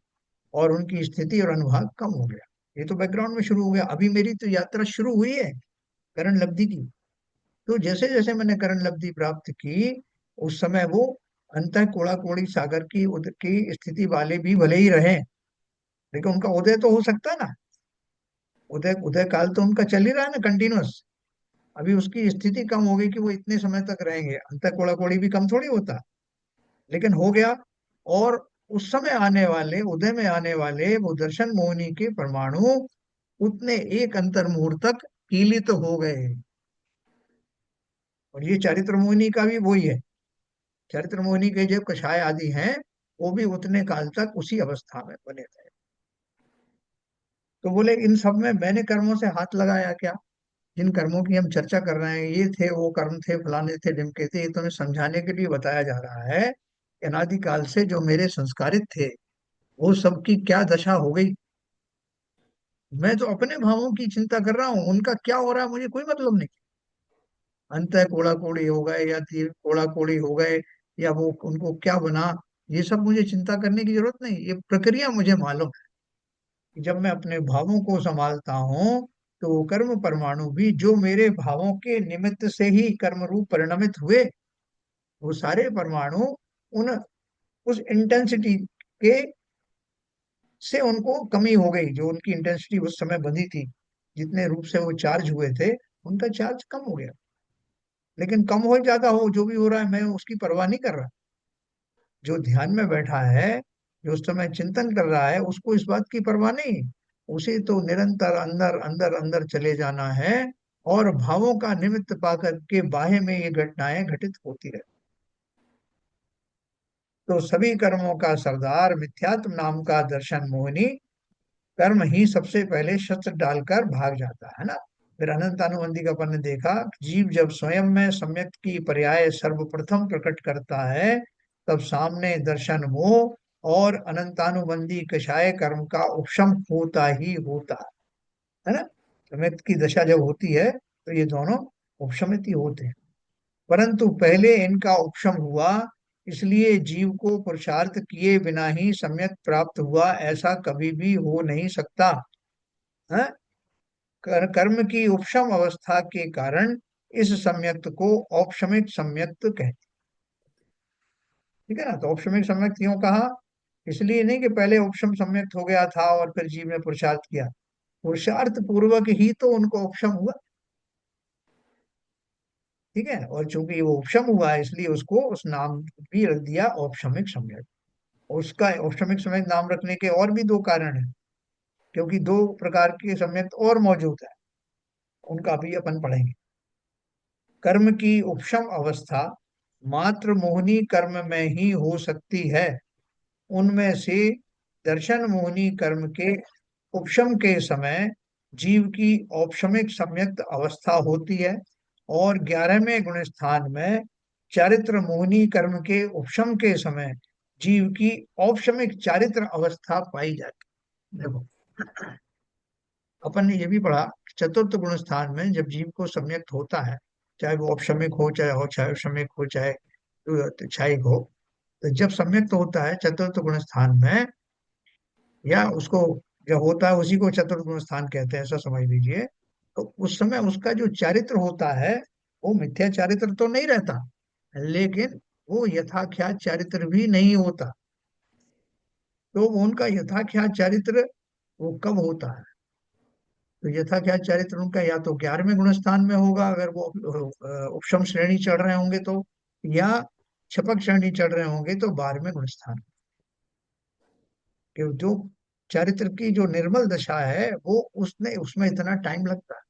और उनकी स्थिति और अनुभाग कम हो गया। ये तो बैकग्राउंड में शुरू हो गया। अभी मेरी तो यात्रा शुरू हुई है करण लब्धि की। तो जैसे जैसे मैंने करण लब्धि प्राप्त की, उस समय वो अंत कोड़ा कोड़ी सागर की उदय की स्थिति वाले भी भले ही रहे, लेकिन उनका उदय तो हो सकता है ना। उदय उदय काल तो उनका चल ही रहा है ना, कंटिन्यूअस। अभी उसकी स्थिति कम हो गई कि वो इतने समय तक रहेंगे, अंत कोड़ा कोड़ी भी कम थोड़ी होता, लेकिन हो गया। और उस समय आने वाले उदय में आने वाले वो दर्शन मोहिनी के परमाणु उतने एक अंतर मुहूर्त तक कीलित तो हो गए। और ये चारित्र मोहिनी का भी वही है। चारित्र मोहिनी के जो कषाय आदि हैं, वो भी उतने काल तक उसी अवस्था में बने थे। तो बोले इन सब में मैंने कर्मों से हाथ लगाया क्या? जिन कर्मों की हम चर्चा कर रहे हैं, ये थे, वो कर्म थे, फलाने थे, ढिमके थे, ये तुम्हें समझाने के लिए बताया जा रहा है कि अनादिकाल से जो मेरे संस्कारित थे, वो सबकी क्या दशा हो गई। मैं तो अपने भावों की चिंता कर रहा हूँ, उनका क्या हो रहा है मुझे कोई मतलब नहीं। अंत कोड़ा कोड़ी हो गए या तीर कोड़ा कोड़ी हो गए, या वो उनको क्या बना, ये सब मुझे चिंता करने की जरूरत नहीं। ये प्रक्रिया मुझे मालूम है कि जब मैं अपने भावों को संभालता हूँ, तो वो कर्म परमाणु भी जो मेरे भावों के निमित्त से ही कर्म रूप परिणमित हुए, वो सारे परमाणु उन उस इंटेंसिटी के से उनको कमी हो गई। जो उनकी इंटेंसिटी उस समय बंधी थी, जितने रूप से वो चार्ज हुए थे, उनका चार्ज कम हो गया। लेकिन कम हो ज्यादा हो, जो भी हो रहा है, मैं उसकी परवाह नहीं कर रहा। जो ध्यान में बैठा है, जो उस समय चिंतन कर रहा है, उसको इस बात की परवाह नहीं। उसे तो निरंतर अंदर अंदर अंदर चले जाना है, और भावों का निमित्त पाकर के बाह्य में ये घटनाएं घटित होती रहती। तो सभी कर्मों का सरदार मिथ्यात्व नाम का दर्शन मोहिनी, कर्म ही सबसे पहले शस्त्र डालकर भाग जाता है ना। फिर अनंत अनुबंधी का अपन ने देखा, जीव जब स्वयं में सम्यक की पर्याय सर्वप्रथम प्रकट करता है, तब सामने दर्शन मोह और अनंतानुबंधी कषाय कर्म का उपशम होता ही होता है ना। सम्यक की दशा जब होती है, तो ये दोनों उपशमित ही होते हैं। परंतु पहले इनका उपशम हुआ, इसलिए जीव को पुरुषार्थ किए बिना ही सम्यक प्राप्त हुआ, ऐसा कभी भी हो नहीं सकता है। कर्म की उपशम अवस्था के कारण इस सम्यक्त को औपशमिक सम्यक्त कहते। ठीक है ना। तो औपशमिक सम्यक्त क्यों कहा? इसलिए नहीं कि पहले उपशम सम्यक्त हो गया था और फिर जीव ने पुरुषार्थ किया। पुरुषार्थ पूर्वक ही तो उनको उपशम हुआ। ठीक है। और चूंकि वो उपशम हुआ है, इसलिए उसको उस नाम भी रख दिया औपशमिक सम्यक। उसका औपशमिक सम्यक नाम रखने के और भी दो कारण हैं, क्योंकि दो प्रकार के सम्यक्त और मौजूद है, उनका भी अपन पढ़ेंगे। कर्म की उपशम अवस्था मात्र मोहनी कर्म में ही हो सकती है। उनमें से दर्शन मोहनी कर्म के उपशम के समय जीव की औपशमिक सम्यक्त अवस्था होती है, और 11वें गुण स्थान में चारित्र मोहनी कर्म के उपशम के समय जीव की औपशमिक चारित्र अवस्था पाई जाती है। देखो, अपन ने ये भी पढ़ा कि चतुर्थ गुण स्थान में जब जीव को सम्यक्त होता है, चाहे वो औपशमिक हो, चाहे औपशमिक हो, चाहे क्षयिक हो, तो जब सम्यक्त होता है चतुर्थ गुण स्थान में, या उसको जब होता है उसी को चतुर्थ गुण स्थान कहते हैं, ऐसा समझ लीजिए। तो उस समय उसका जो चारित्र होता है, वो मिथ्या चारित्र तो नहीं रहता, लेकिन वो यथाख्यात चारित्र भी नहीं होता। तो उनका यथाख्यात चारित्र वो कब होता है? तो यथाख्यात चारित्र उनका या तो 11वें गुण स्थान में होगा, अगर वो उपशम श्रेणी चढ़ रहे होंगे तो, या छपक श्रेणी चढ़ रहे होंगे तो 12वें गुण स्थान। कि जो चारित्र की जो निर्मल दशा है, वो उसने उसमें इतना टाइम लगता है।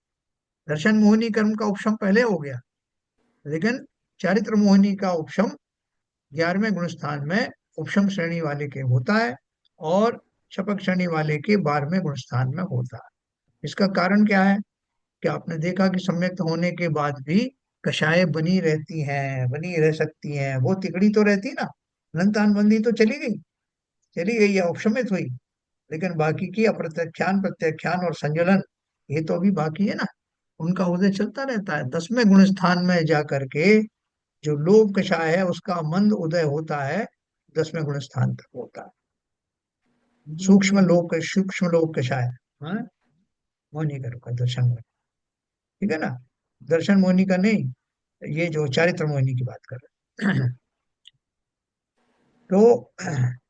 दर्शन मोहिनी कर्म का उपशम पहले हो गया, लेकिन चारित्र मोहिनी का उपशम 11वें गुण स्थान में उपशम श्रेणी वाले के होता है, और छपक श्रेणी वाले के 12वें गुण स्थान में होता है। इसका कारण क्या है? कि आपने देखा कि सम्यक्त होने के बाद भी कषाय बनी रहती हैं, बनी रह सकती हैं, वो तिकड़ी तो रहती ना। अनंतान बंदी तो चली गई या उपशमित हुई, लेकिन बाकी की अप्रत्याख्यान, प्रत्याख्यान और संजलन, ये तो अभी बाकी है ना। उनका उदय चलता रहता है। 10वें गुण स्थान में जा करके जो लोभ कषाय है, उसका मंद उदय होता है, 10वें गुण स्थान तक होता है। सूक्ष्म लोभ कषाय, हाँ, मौनी का दर्शन में। ठीक है ना। दर्शन मोहिनी का नहीं, ये जो चारित्र मोहिनी की बात कर रहे हैं। तो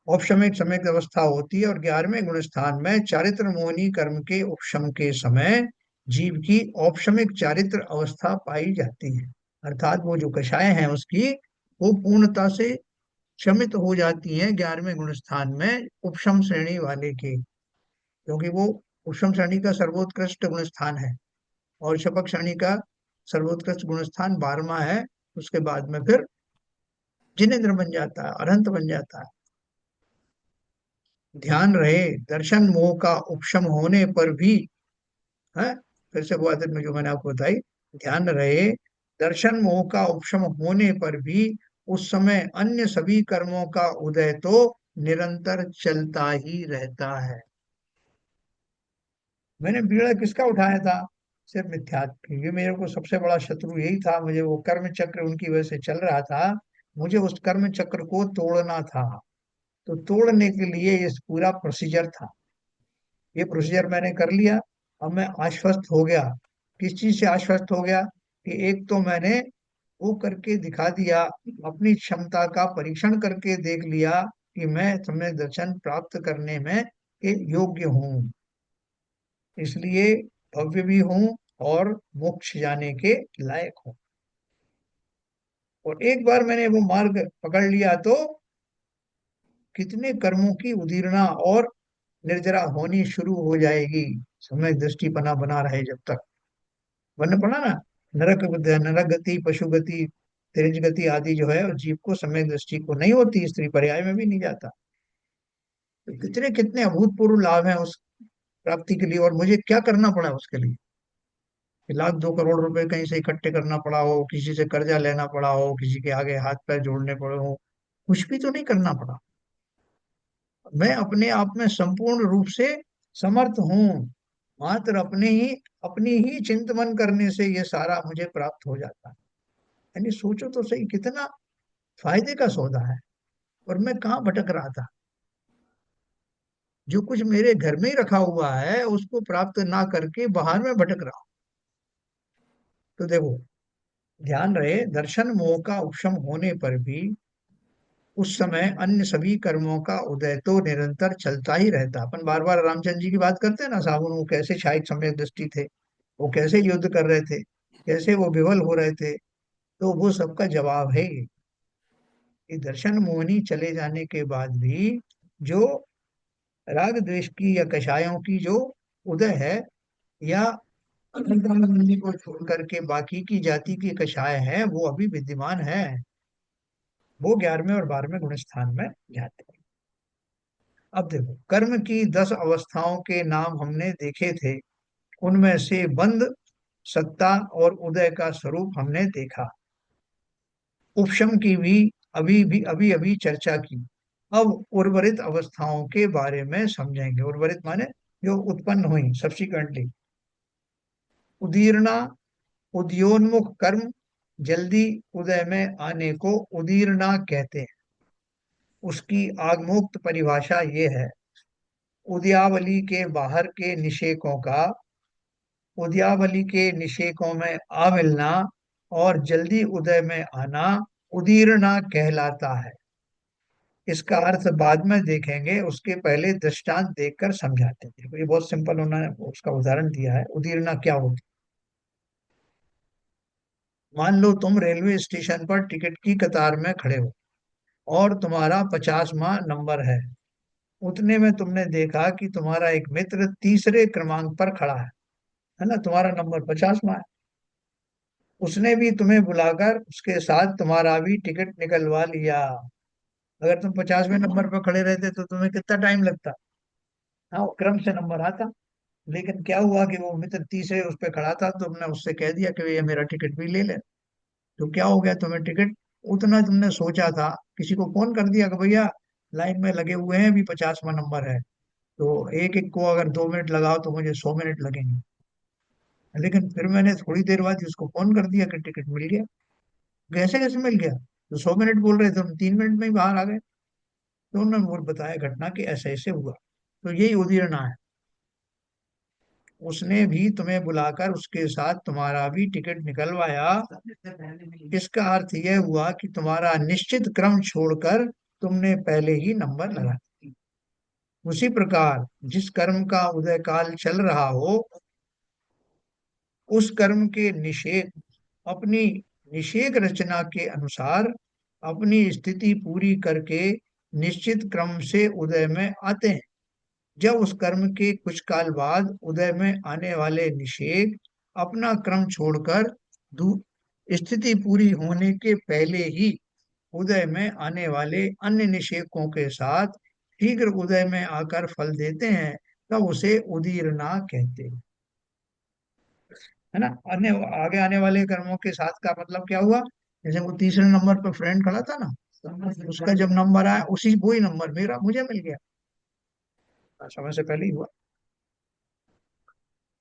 औपशमिक सम्यक अवस्था होती है, और 11वें गुण स्थान में चारित्र मोहिनी कर्म के उपशम के समय जीव की औपशमिक चारित्र अवस्था पाई जाती है। अर्थात वो जो कषाय हैं उसकी, वो पूर्णता से शमित हो जाती हैं 11वें गुण स्थान में उपशम श्रेणी वाले के, क्योंकि वो उपशम श्रेणी का सर्वोत्कृष्ट गुण स्थान है, और शपक श्रेणी का सर्वोत्कृष्ट गुण स्थान 12वां है। उसके बाद में फिर जिनेन्द्र बन जाता है, अरहंत बन जाता है। ध्यान रहे दर्शन मोह का उपशम होने पर भी, है, फिर से वो आदत में जो मैंने आपको बताई, ध्यान रहे दर्शन मोह का उपशम होने पर भी उस समय अन्य सभी कर्मों का उदय तो निरंतर चलता ही रहता है। मैंने बीड़ा किसका उठाया था? सिर्फ मिथ्यात्व की। ये मेरे को सबसे बड़ा शत्रु यही था, मुझे वो कर्म चक्र उनकी वजह से चल रहा था, मुझे उस कर्म चक्र को तोड़ना था। तो तोड़ने के लिए ये पूरा प्रोसीजर था। ये प्रोसीजर मैंने कर लिया। अब मैं आश्वस्त हो गया। किस चीज से आश्वस्त हो गया? कि एक तो मैंने वो करके दिखा दिया, अपनी क्षमता का परीक्षण करके देख लिया कि मैं तुम्हें दर्शन प्राप्त करने में के योग्य हूँ, इसलिए भव्य भी हूँ और मोक्ष जाने के लायक हूँ। और एक बार मैंने वो मार्ग पकड़ लिया तो कितने कर्मों की उदीर्णा और निर्जरा होनी शुरू हो जाएगी, समय दृष्टि बना रहे जब तक। वरना पढ़ा ना, नरक गति, पशु गति, तेज गति आदि जो है, और जीव को समय दृष्टि को नहीं होती, स्त्री पर्याय में भी नहीं जाता। तो कितने कितने अभूतपूर्व लाभ हैं उस प्राप्ति के लिए, और मुझे क्या करना पड़ा उसके लिए? कि लाख 2 करोड़ रुपए कहीं से इकट्ठे करना पड़ा हो, किसी से कर्जा लेना पड़ा हो, किसी के आगे हाथ पैर जोड़ने पड़े हो, कुछ भी तो नहीं करना पड़ा। मैं अपने आप में संपूर्ण रूप से समर्थ हूँ। मात्र अपनी ही चिंतन करने से ये सारा मुझे प्राप्त हो जाता है। यानी सोचो तो सही, कितना फायदे का सौदा है। और मैं कहाँ भटक रहा था? जो कुछ मेरे घर में ही रखा हुआ है उसको प्राप्त ना करके बाहर में भटक रहा हूं। तो देखो, ध्यान रहे दर्शन मोह का उपशम होने पर भी उस समय अन्य सभी कर्मों का उदय तो निरंतर चलता ही रहता। अपन बार बार रामचंद्र जी की बात करते हैं ना, साबुन, वो कैसे शायद समय दृष्टि थे, वो कैसे युद्ध कर रहे थे, कैसे वो विवल हो रहे थे। तो वो सबका जवाब है ये, कि दर्शन मोहनी चले जाने के बाद भी जो राग द्वेष की या कषायों की जो उदय है, या अनंत को छोड़ करके बाकी की जाति की कषाय है, वो अभी विद्यमान है। वो 11वें और 12वें गुण स्थान में जाते हैं। अब देखो, कर्म की 10 अवस्थाओं के नाम हमने देखे थे। उनमें से बंध, सत्ता और उदय का स्वरूप हमने देखा। उपशम की भी अभी अभी चर्चा की। अब उर्वरित अवस्थाओं के बारे में समझेंगे। उर्वरित माने जो उत्पन्न हुई सब्सिक्वेंटली। उदीर्णा, उदयोन्मुख कर्म, जल्दी उदय में आने को उदीर्णा कहते हैं। उसकी आगमोक्त परिभाषा ये है: उदयावली के बाहर के निषेकों का उदयावली के निषेकों में आ मिलना और जल्दी उदय में आना उदीर्णा कहलाता है। इसका अर्थ बाद में देखेंगे, उसके पहले दृष्टांत देखकर समझाते हैं। देखो, ये बहुत सिंपल, उन्होंने उसका उदाहरण दिया है। उदीर्णा क्या होती? मान लो तुम रेलवे स्टेशन पर टिकट की कतार में खड़े हो और तुम्हारा 50वां नंबर है। उतने में तुमने देखा कि तुम्हारा एक मित्र तीसरे क्रमांक पर खड़ा है ना, तुम्हारा नंबर 50वां है। उसने भी तुम्हें बुलाकर उसके साथ तुम्हारा भी टिकट निकलवा लिया। अगर तुम 50वें नंबर पर खड़े रहते तो तुम्हें कितना टाइम लगता? हाँ, वो क्रम से नंबर आता। लेकिन क्या हुआ कि वो मित्र तीसरे उस पे खड़ा था, तो तुमने उससे कह दिया कि भैया मेरा टिकट भी ले ले। तो क्या हो गया? तुम्हें टिकट, उतना तुमने सोचा था, किसी को फोन कर दिया कि भैया लाइन में लगे हुए हैं, अभी 50वां नंबर है, तो एक एक को अगर 2 मिनट लगाओ तो मुझे 100 मिनट लगेंगे। लेकिन फिर मैंने थोड़ी देर बाद उसको फोन कर दिया कि टिकट मिल गया। कैसे कैसे मिल गया? तो 100 मिनट बोल रहे थे, हम 3 मिनट में ही बाहर आ गए। तो उन्होंने वो बताया घटना कि ऐसे ऐसे हुआ। तो यही उदीरना है। उसने भी तुम्हें बुलाकर उसके साथ तुम्हारा भी टिकट निकलवाया। इसका अर्थ यह हुआ कि तुम्हारा निश्चित क्रम छोड़कर तुमने पहले ही नंबर लगा दिया। उसी प्रकार जिस कर्म का उदय काल चल रहा हो, उस कर्म के निषेध अपनी निषेध रचना के अनुसार अपनी स्थिति पूरी करके निश्चित क्रम से उदय में आते हैं। जब उस कर्म के कुछ काल बाद उदय में आने वाले निषेध अपना क्रम छोड़कर स्थिति पूरी होने के पहले ही उदय में आने वाले अन्य निषेधों के साथ शीघ्र उदय में आकर फल देते हैं, तब उसे उदीरना कहते हैं। है ना। अन्य आगे आने वाले कर्मों के साथ का मतलब क्या हुआ? जैसे वो तीसरे नंबर पर फ्रेंड खड़ा था ना, उसका जब नंबर आया, उसी वही नंबर मेरा मुझे मिल गया, समय से पहले ही हुआ।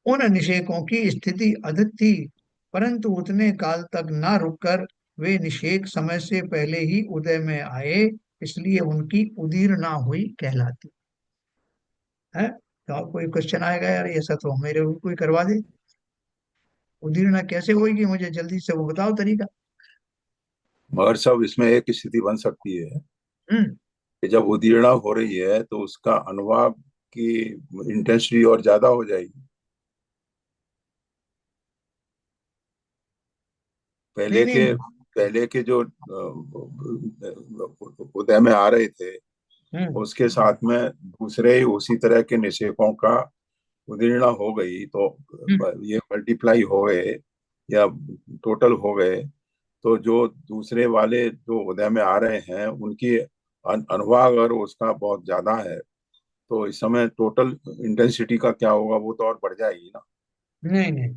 उन निषेकों की स्थिति अधिक थी, परंतु उतने काल तक न रुककर वे निषेक समय से पहले ही उदय में आए, इसलिए उनकी उदीरना हुई कहलाती है। तो आपको एक क्वेश्चन आएगा, यार ऐसा तो मेरे को कोई करवा दे, उदीरना कैसे होगी, मुझे जल्दी से वो बताओ तरीका। मगर सब इसमें एक स्थिति बन सकती है हम्म। कि जब उदीर्णा हो रही है तो उसका अनुवाद की इंटेंसिटी और ज्यादा हो जाएगी। नहीं पहले नहीं। के पहले के जो उदय में आ रहे थे, हम्म। उसके साथ में दूसरे ही उसी तरह के निषेकों का उदीर्णा हो गई तो हम्म। ये मल्टीप्लाई हो गए या टोटल हो गए, तो जो दूसरे वाले जो उदय में आ रहे हैं उनकी अनुभाग अगर उसका बहुत ज्यादा है तो इस समय टोटल इंटेंसिटी का क्या होगा, वो तो और बढ़ जाएगी ना। नहीं नहीं।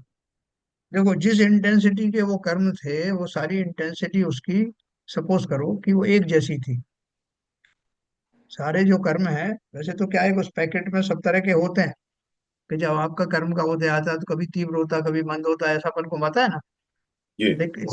देखो, जिस इंटेंसिटी के वो कर्म थे, वो सारी इंटेंसिटी उसकी, सपोज करो कि वो एक जैसी थी। सारे जो कर्म है, वैसे तो क्या है कि उस पैकेट में सब तरह के होते हैं, कि जब आपका कर्म का उदय आता है तो कभी तीव्र होता है, कभी मंद होता है, ऐसा अपन को पता है ना। जी। लेकिन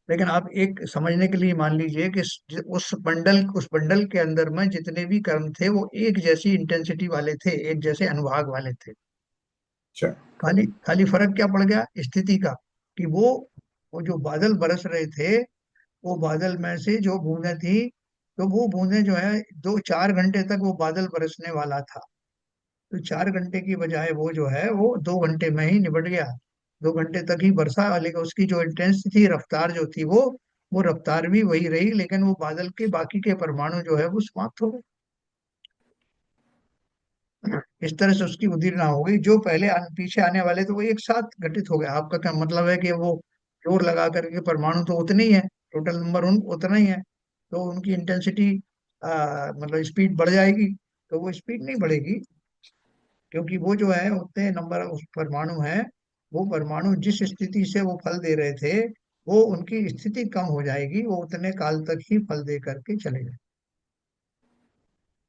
लेकिन आप एक समझने के लिए मान लीजिए कि उस बंडल के अंदर में जितने भी कर्म थे वो एक जैसी इंटेंसिटी वाले थे, एक जैसे अनुभाग वाले थे। अच्छा। खाली खाली फर्क क्या पड़ गया स्थिति का, कि वो जो बादल बरस रहे थे, वो बादल में से जो बूंदें थी, तो वो बूंदें जो है 2-4 घंटे तक वो बादल बरसने वाला था। तो 4 घंटे की बजाय वो जो है वो 2 घंटे में ही निबट गया। 2 घंटे तक ही बरसा, लेकिन उसकी जो इंटेंसिटी थी, रफ्तार जो थी, वो रफ्तार भी वही रही, लेकिन वो बादल के बाकी के परमाणु जो है वो समाप्त हो गए। इस तरह से उसकी उदीरना हो गई। जो पहले पीछे आने वाले थे वो एक साथ घटित हो गए। आपका क्या मतलब है कि वो जोर लगा करके परमाणु तो उतने ही है, टोटल नंबर उतना ही है, तो उनकी इंटेंसिटी मतलब स्पीड बढ़ जाएगी? तो वो स्पीड नहीं बढ़ेगी, क्योंकि वो जो है उतने नंबर उस परमाणु है, वो परमाणु जिस स्थिति से वो फल दे रहे थे, वो उनकी स्थिति कम हो जाएगी, वो उतने काल तक ही फल दे करके चले गए।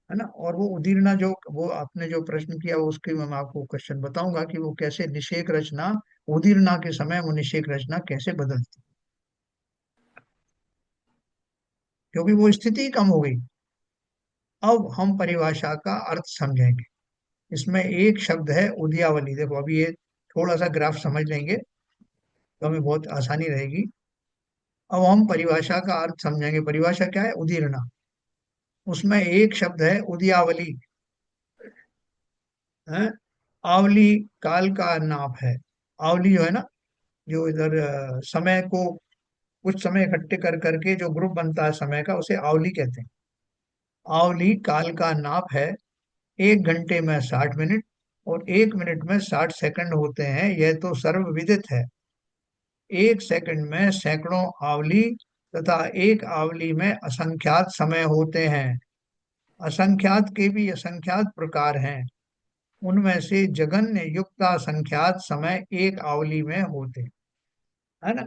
है ना। और वो उदीरना, जो वो आपने जो प्रश्न किया, वो उसकी मैं आपको क्वेश्चन बताऊंगा कि वो कैसे निषेक रचना, उदीरना के समय वो निषेक रचना कैसे बदलती, क्योंकि वो स्थिति कम हो गई। अब हम परिभाषा का अर्थ समझेंगे। इसमें एक शब्द है उदयावली। देखो, अभी ये थोड़ा सा ग्राफ समझ लेंगे तो हमें बहुत आसानी रहेगी। अब हम परिभाषा का अर्थ समझेंगे। परिभाषा क्या है? उदीरना। उसमें एक शब्द है उदयावली। है। आवली काल का नाप है। आवली जो है ना, जो इधर समय को कुछ समय इकट्ठे कर करके जो ग्रुप बनता है समय का, उसे आवली कहते हैं। आवली काल का नाप है। 1 घंटे में 60 मिनट और 1 मिनट में 60 सेकंड होते हैं, यह तो सर्वविदित है। 1 सेकंड में सैकड़ों आवली तथा एक आवली में असंख्यात समय होते हैं। असंख्यात के भी असंख्यात प्रकार हैं, उनमें से जगन्य युक्त असंख्यात समय एक आवली में होते हैं। है ना।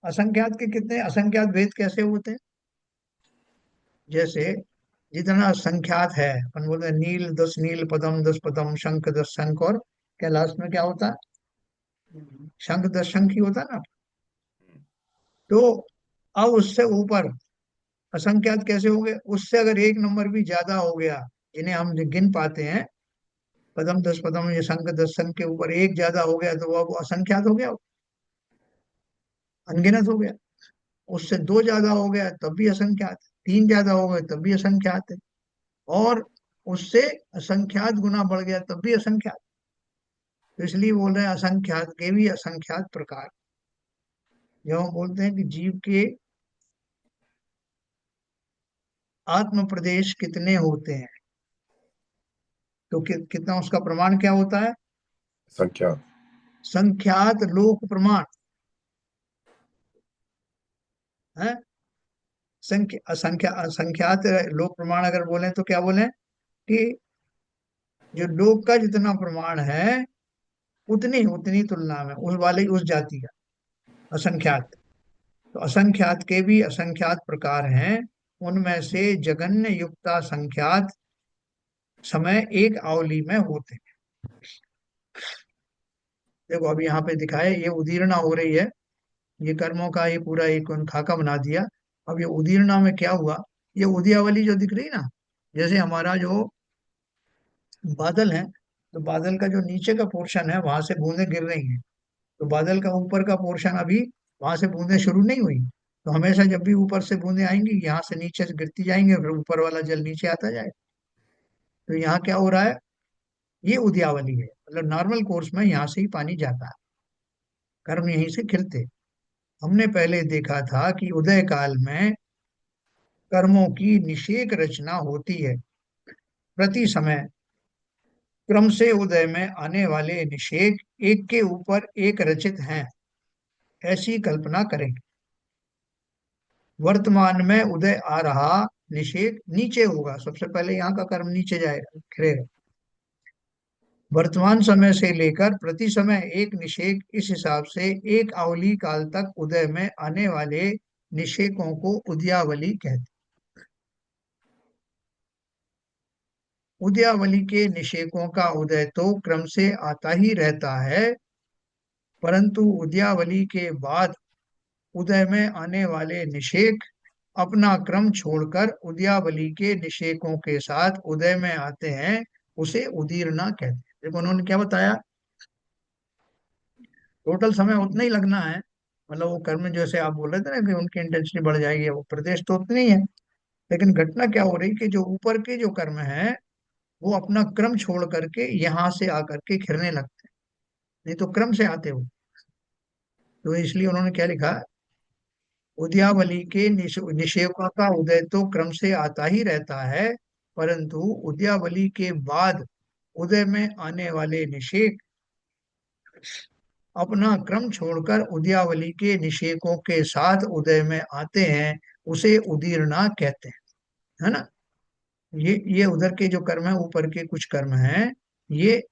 असंख्यात के कितने असंख्यात भेद कैसे होते हैं? जैसे जितना संख्यात है, अपन बोलते हैं नील 10 नील पदम 10 पदम, शंख 10 शंख, और कैलाश में क्या होता है? शंख 10 शंख ही होता है ना। तो अब उससे ऊपर असंख्यात कैसे हो गए? उससे अगर एक नंबर भी ज्यादा हो गया, जिन्हें हम गिन पाते हैं, पदम 10 पदम, ये शंख 10 शंख के ऊपर एक ज्यादा हो गया तो वो अब असंख्यात हो गया, अनगिनत हो गया। उससे दो ज्यादा हो गया तब भी असंख्यात है, तीन ज्यादा हो गए तब भी असंख्यात है, और उससे असंख्यात गुना बढ़ गया तब भी असंख्यात। तो इसलिए बोल रहे हैं असंख्यात के भी असंख्यात प्रकार। जब हम बोलते हैं कि जीव के आत्म प्रदेश कितने होते हैं, तो कितना उसका प्रमाण क्या होता है? संख्या। संख्यात लोक प्रमाण है। संख्यात लोक प्रमाण अगर बोले तो क्या बोले? कि जो लोक का जितना प्रमाण है उतनी उतनी तुलना में उस वाले उस जाति का असंख्यात। तो असंख्यात के भी असंख्यात प्रकार हैं। उनमें से जगन्य युक्ता संख्यात समय एक आवली में होते हैं। देखो अभी यहाँ पे दिखाया, ये उदीर्णा हो रही है, ये कर्मों का ये पूरा एक खाका बना दिया। अब ये उदीर्णा में क्या हुआ, ये उदयावली जो दिख रही ना, जैसे हमारा जो बादल है, तो बादल का जो नीचे का पोर्शन है वहां से बूंदें गिर रही हैं, तो बादल का ऊपर का पोर्शन अभी वहां से बूंदें शुरू नहीं हुई। तो हमेशा जब भी ऊपर से बूंदें आएंगी यहाँ से नीचे से गिरती जाएंगे, फिर ऊपर वाला जल नीचे आता जाए। तो यहाँ क्या हो रहा है, ये उद्यावली है, मतलब नॉर्मल कोर्स में यहाँ से ही पानी जाता है, कर्म यहीं से खिलते। हमने पहले देखा था कि उदय काल में कर्मों की निषेक रचना होती है। प्रति समय क्रम से उदय में आने वाले निषेक एक के ऊपर एक रचित हैं, ऐसी कल्पना करें। वर्तमान में उदय आ रहा निषेक नीचे होगा, सबसे पहले यहाँ का कर्म नीचे जाएगा, खिलेगा। वर्तमान समय से लेकर प्रति समय एक निषेक, इस हिसाब से एक अवली काल तक उदय में आने वाले निषेकों को उदयावली कहते। उदयावली के निषेकों का उदय तो क्रम से आता ही रहता है, परंतु उदयावली के बाद उदय में आने वाले निषेक अपना क्रम छोड़कर उदयावली के निषेकों के साथ उदय में आते हैं, उसे उदीरना कहते हैं। देखो उन्होंने क्या बताया, टोटल समय उतना ही लगना है, मतलब वो कर्म जैसे आप बोल रहे थे ना कि उनकी इंटेंसिटी बढ़ जाएगी, वो प्रदेश तो उतनी ही है। लेकिन घटना क्या हो रही कि जो ऊपर के जो कर्म है वो अपना क्रम छोड़ करके यहाँ से आकर के घिरने लगते हैं, नहीं तो क्रम से आते हो। तो इसलिए उन्होंने क्या लिखा, उदयावली के निषेकों का उदय तो क्रम से आता ही रहता है, परंतु उदयावली के बाद उदय में आने वाले निषेक अपना क्रम छोड़कर उदयावली के निषेकों के साथ उदय में आते हैं, उसे उदीरना कहते हैं, है ना। ये उधर के जो कर्म है, ऊपर के कुछ कर्म हैं, ये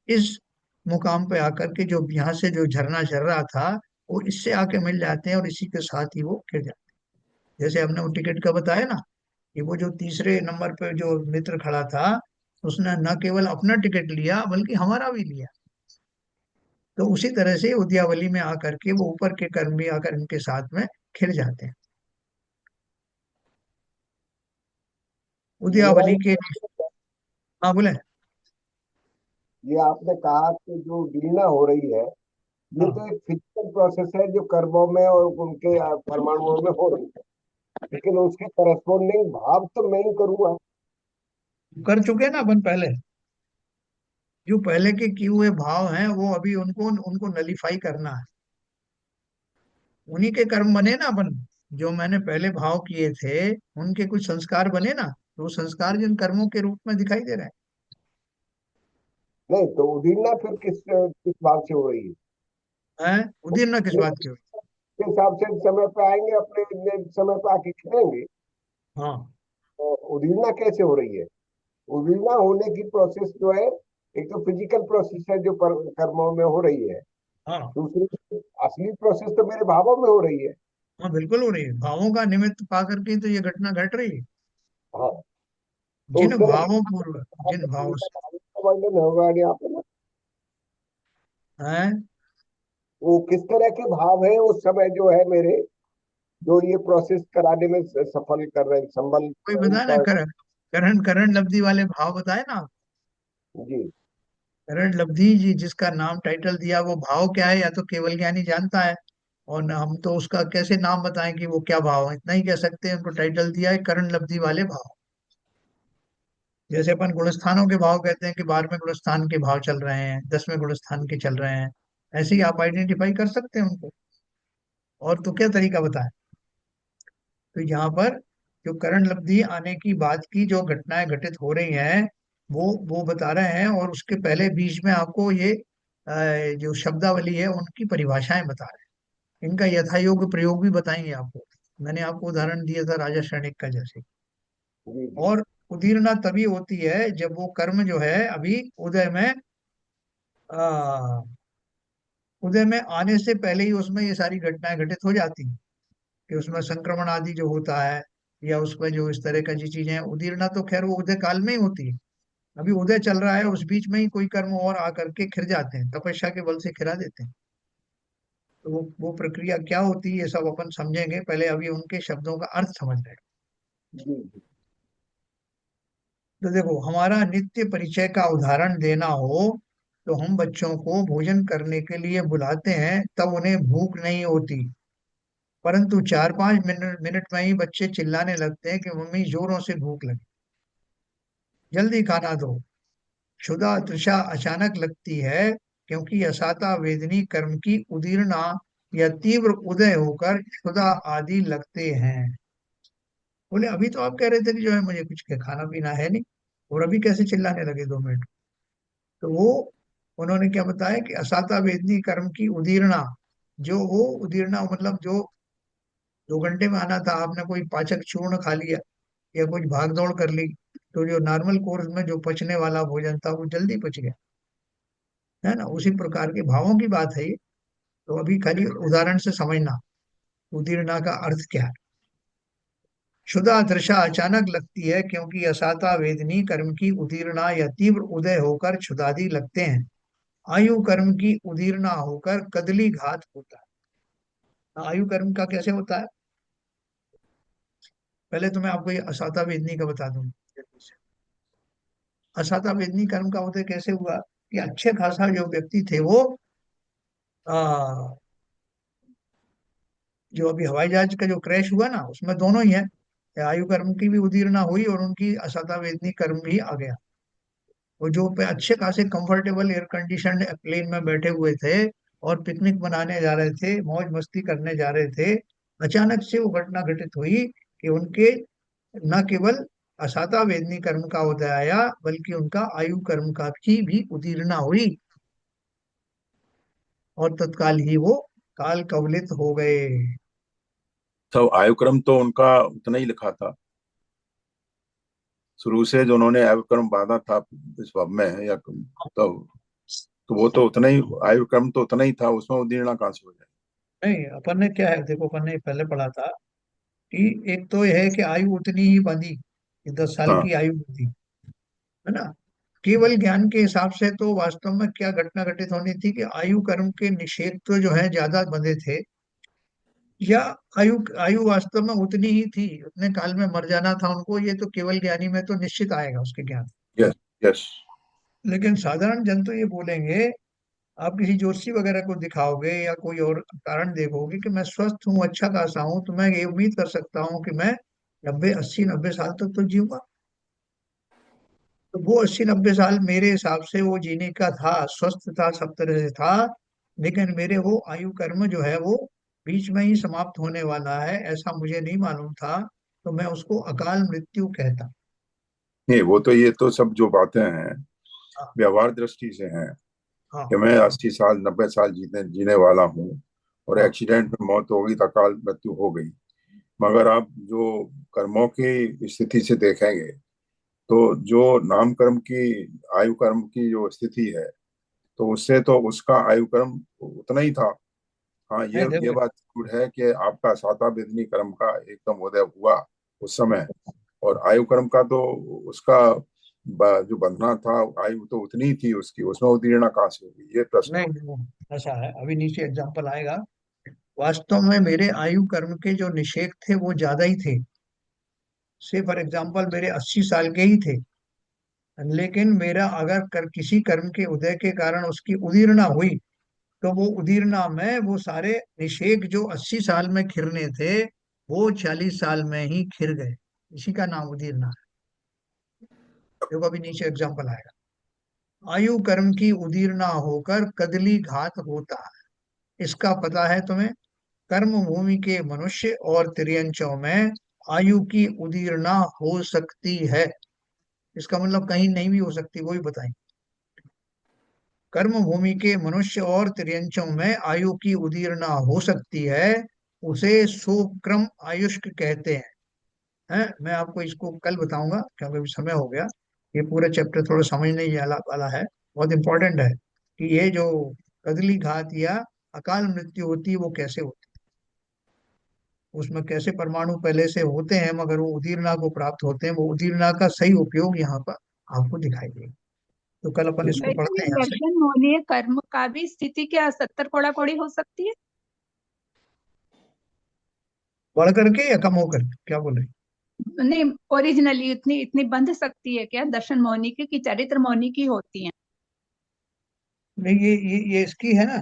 इस मुकाम पे आकर के जो यहाँ से जो झरना झर रहा था वो इससे आके मिल जाते हैं और इसी के साथ ही वो गिर जाते हैं। जैसे हमने वो टिकट का बताया ना, कि वो जो तीसरे नंबर पे जो मित्र खड़ा था, उसने न केवल अपना टिकट लिया बल्कि हमारा भी लिया। तो उसी तरह से उद्यावली में आकर के वो ऊपर के कर्म भी आकर इनके साथ में खिल जाते हैं। मेरा उद्यावली के, हाँ बोले। ये आपने कहा कि जो गिनना हो रही है, ये हाँ, तो एक फिजिकल प्रोसेस है जो कर्मों में और उनके परमाणुओं में हो रही है, लेकिन उसके करस्पॉन्डिंग भाव तो मैं ही करूंगा। कर चुके ना अपन पहले, जो पहले के किए हुए भाव हैं वो अभी उनको उनको नलीफाई करना है, उन्हीं के कर्म बने ना अपन। जो मैंने पहले भाव किए थे उनके कुछ संस्कार बने ना, तो वो संस्कार जिन कर्मों के रूप में दिखाई दे रहे नहीं तो उदीरना फिर किस किस भाव से हो रही है? हैं। उदीर्णा किस अपने बात की हुई? हिसाब से समय पे आएंगे, अपने समय पे आके खिलेंगे। हाँ, तो उदीरना कैसे हो रही है? उदीरना होने की प्रोसेस जो है, एक तो फिजिकल प्रोसेस है जो कर्मों में हो रही है। हाँ, दूसरी असली प्रोसेस तो मेरे भावों में हो रही है। हाँ, बिल्कुल हो रही है, भावों का निमित्त पा करके तो ये घटना घट रही है। हाँ, तो जिन उस तरह भावों पूर्व, जिन भावों से का वर्णन होगा यहाँ पे ना। है, वो किस तरह के भाव है उस समय जो है मेरे, जो ये प्रोसेस कराने में सफल कर रहे हैं, संबल कोई बताए ना, इनका। करण करण लब्धि वाले भाव बताए ना। जी। करण लब्धि जी जिसका नाम टाइटल दिया, वो भाव क्या है या तो केवल ज्ञानी जानता है, और न हम तो उसका कैसे नाम बताएं कि वो क्या भाव है, इतना ही कह सकते हैं, उनको टाइटल दिया है करण लब्धि वाले भाव। जैसे अपन गुणस्थानों के भाव कहते हैं कि 12वें गुणस्थान के भाव चल रहे हैं, 10वें गुणस्थान के चल रहे हैं, ऐसे ही आप आइडेंटिफाई कर सकते हैं उनको। और तो क्या तरीका बताएं। तो यहाँ पर जो करण लब्धि आने की बात की जो घटनाएं घटित हो रही हैं, वो बता रहे हैं, और उसके पहले बीच में आपको ये जो शब्दावली है उनकी परिभाषाएं बता रहे हैं, इनका यथा योग्य प्रयोग भी बताएंगे आपको। मैंने आपको उदाहरण दिया था राजा श्रेणिक का जैसे। जी। जी। और उदीरना तभी होती है जब वो कर्म जो है अभी उदय में आने से पहले ही उसमें ये सारी घटनाएं घटित हो जाती हैं, कि उसमें संक्रमण आदि जो होता है, या उसमें जो इस तरह का जी चीजें हैं, उदीरना तो खैर वो उदय काल में ही होती है। अभी उदय चल रहा है, उस बीच में ही कोई कर्म और आकर के खिर जाते हैं, तपस्या के बल से खिरा देते हैं। तो वो प्रक्रिया क्या होती है ये सब अपन समझेंगे, पहले अभी उनके शब्दों का अर्थ समझ रहे हैं। जी जी। तो देखो, हमारा नित्य परिचय का उदाहरण देना हो तो हम बच्चों को भोजन करने के लिए बुलाते हैं, तब उन्हें भूख नहीं होती, परंतु 4-5 मिनट में ही बच्चे चिल्लाने लगते हैं कि मम्मी जोरों से भूख लगी, जल्दी खाना दो। क्षुधा तृषा अचानक लगती है, क्योंकि असाता वेदनी कर्म की उदीर्णा या तीव्र उदय होकर क्षुधा आदि लगते हैं। बोले अभी तो आप कह रहे थे कि जो है मुझे कुछ खाना पीना है नहीं, और अभी कैसे चिल्लाने लगे 2 मिनट। तो वो उन्होंने क्या बताया कि असाता वेदनी कर्म की उदीर्णा, जो वो उदीर्णा मतलब जो 2 घंटे में आना था, आपने कोई पाचक चूर्ण खा लिया या कुछ भाग दौड़ कर ली, तो जो नॉर्मल कोर्स में जो पचने वाला भोजन था वो जल्दी पच गया, है ना। उसी प्रकार के भावों की बात है ये। तो अभी खाली उदाहरण से समझना उदीर्णा का अर्थ क्या है। क्षुधा दृशा अचानक लगती है, क्योंकि असाता वेदनी कर्म की उदीर्णा या तीव्र उदय होकर क्षुधादि लगते हैं। आयु कर्म की उदीर्णा होकर कदली घात होता है। आयु कर्म का कैसे होता है, पहले तो मैं आपको ये असाता वेदनी का बता दूं। असाता वेदनी कर्म का उदय कैसे हुआ, कि अच्छे खासा जो व्यक्ति थे वो आ, जो अभी हवाई जहाज का जो क्रैश हुआ ना, उसमें दोनों ही है, आयु कर्म की भी उदीर्णा हुई और उनकी असाता वेदनी कर्म भी आ गया। वो जो पे अच्छे खासे कंफर्टेबल एयर कंडीशन प्लेन में बैठे हुए थे और पिकनिक मनाने जा रहे थे, मौज मस्ती करने जा रहे थे, अचानक से वो घटना घटित हुई कि उनके न केवल असाता वेदनी कर्म का उदय आया, बल्कि उनका आयु कर्म का की भी उदीर्णा हुई, और तत्काल ही वो काल कवलित हो गए। तो आयु क्रम तो उनका उतना ही लिखा था शुरू से, जो उन्होंने आयु क्रम बांधा था इस वब में, या तो वो तो उतना ही, आयु क्रम तो उतना ही था, उसमें उदीर्णा कहाँ से हो जाए। नहीं, अपन ने क्या है, देखो अपन ने पहले पढ़ा था कि एक तो यह है कि आयु उतनी ही बांधी कि 10 साल हाँ। की आयु थी, है ना। केवल ज्ञान के हिसाब से तो वास्तव में क्या घटना घटित होनी थी कि आयु कर्म के निषेध तो जो है ज्यादा बंधे थे, या आयु आयु वास्तव में उतनी ही थी, उतने काल में मर जाना था उनको, ये तो केवल ज्ञानी में तो निश्चित आएगा उसके ज्ञान। यस। यस। लेकिन साधारण जन तो ये बोलेंगे, आप किसी ज्योतिषी वगैरह को दिखाओगे या कोई और कारण देखोगे कि मैं स्वस्थ हूँ, अच्छा खासा हूँ, तो मैं ये उम्मीद कर सकता हूँ कि मैं 90 80 90 साल तक तो जीऊंगा। तो वो 80 90 साल मेरे हिसाब से वो जीने का था, स्वस्थ था, सब तरह से था। लेकिन मेरे वो आयु कर्म जो है वो बीच में ही समाप्त होने वाला है, ऐसा मुझे नहीं मालूम था, तो मैं उसको अकाल मृत्यु कहता। नहीं, वो तो, ये तो सब जो बातें हैं हाँ व्यवहार दृष्टि से हैं, हाँ कि मैं 80 साल 90 साल जीने जीने वाला हूँ, और हाँ। एक्सीडेंट में मौत हो गई तो अकाल मृत्यु हो गई। मगर आप जो कर्मों की स्थिति से देखेंगे, तो जो नाम कर्म की आयु कर्म की जो स्थिति है, तो उससे तो उसका आयु कर्म उतना ही था। हाँ, नहीं ये देखो, बात जरूर है कि आपका साता बिदनी कर्म का एकदम उदय हुआ उस समय, और आयु कर्म का तो उसका जो बंधना था, आयु तो उतनी ही थी उसकी, उसमें उदीर्णा कहाँ से होगी, ये प्रश्न नहीं है। देखो, ऐसा है, अभी नीचे एग्जाम्पल आएगा। वास्तव में मेरे आयु कर्म के जो निषेध थे वो ज्यादा ही थे, से फॉर एग्जाम्पल मेरे 80 साल के ही थे। लेकिन मेरा अगर किसी कर्म के उदय के कारण उसकी उदीर्णा हुई, तो वो उदीर्णा में वो सारे निषेध जो 80 साल में खिरने थे, वो 40 साल में ही खिर गए। इसी का नाम उदीर्णा है। देखो अभी नीचे एग्जाम्पल आएगा। आयु कर्म की उदीर्णा होकर कदली घात होता है, इसका पता है तुम्हें। कर्म भूमि के मनुष्य और तिर्यंचों में आयु की उदीर्णा हो सकती है, इसका मतलब कहीं नहीं भी हो सकती, वो भी बताएं। कर्म भूमि के मनुष्य और तिर्यंचों में आयु की उदीर्णा हो सकती है, उसे सुक्रम आयुष्क कहते हैं, है। मैं आपको इसको कल बताऊंगा क्योंकि अभी समय हो गया। ये पूरा चैप्टर थोड़ा समझने वाला वाला है, बहुत इंपॉर्टेंट है कि ये जो कदली घात या अकाल मृत्यु होती है वो कैसे होती है, उसमें कैसे परमाणु पहले से होते हैं मगर वो उदीरना को प्राप्त होते हैं, वो उदीरना का सही उपयोग यहाँ पर आपको दिखाई देगा। तो कल अपन इसको वैसे पढ़ते भी हैं यहाँ से। दर्शन होने कर्म का भी स्थिति क्या 70 कोड़ा कोड़ी हो सकती है? बढ़ करके या कम होकर, क्या बोले? नहीं, ओरिजिनली इतनी इतनी बंध सकती है क्या दर्शन मौनी की, कि चरित्र मौनी की होती है? नहीं, ये इसकी है ना।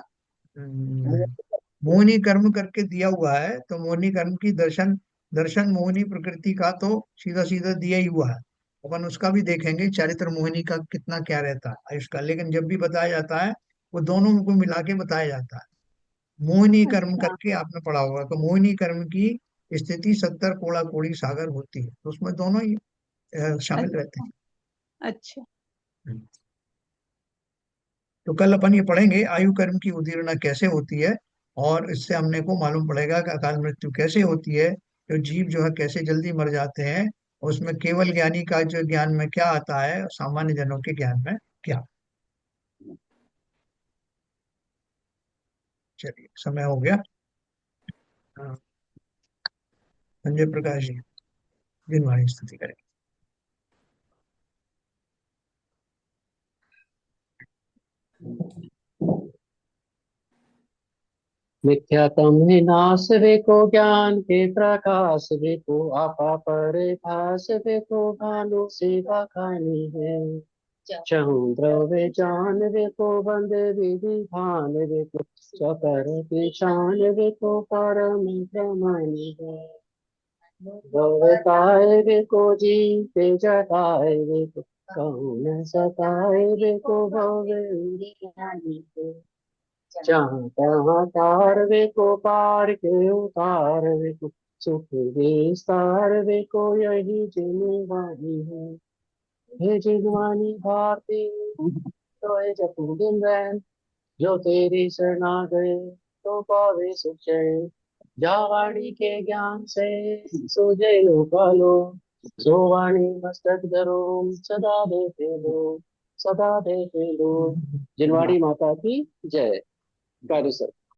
मोहिनी कर्म करके दिया हुआ है, तो मोहिनी कर्म की दर्शन, दर्शन मोहिनी प्रकृति का तो सीधा सीधा दिया ही हुआ है। अपन उसका भी देखेंगे चारित्र मोहिनी का कितना क्या रहता है आयुष का, लेकिन जब भी बताया जाता है वो दोनों को मिला के बताया जाता है। मोहिनी कर्म अच्छा। करके आपने पढ़ा होगा कि मोहिनी कर्म की स्थिति 70 कोड़ा कोड़ी सागर होती है, तो उसमें दोनों ही शामिल रहते अच्छा। अच्छा। हैं। तो कल अपन ये पढ़ेंगे आयु कर्म की उदीरना कैसे होती है, और इससे हमने को मालूम पड़ेगा कि अकाल मृत्यु कैसे होती है, जो जीव जो है कैसे जल्दी मर जाते हैं, और उसमें केवल ज्ञानी का जो ज्ञान में क्या आता है, सामान्य जनों के ज्ञान में क्या। चलिए, समय हो गया। हाँ, संजय प्रकाश जी दिनवाणी स्तुति करें। मिथ्यात्म विनाश देखो ज्ञान के प्रकाश देखो आपा परिभाष देखो भानु सेवा खानी है। चहु द्रव्य जान देखो बंदे विधि भान देखो चकर की शान देखो परम प्रमाणी है। भवताय देखो जीते जताए देखो कौन सताए देखो भवे ज्ञानी है। जहाँ तहाँ तार वे को पार के उतार वे को सुख विस्तार वे को यही जिनवानी है। हे जिनवानी भारती तो ये जपू दिन रैन जो तेरी शरणा गए तो पावे सुख चैन। जावाणी के ज्ञान से सूझे लो पालो सो वाणी मस्तक धरो सदा देते लो सदा देते लो। जिनवाणी माता की जय। गाडू सर।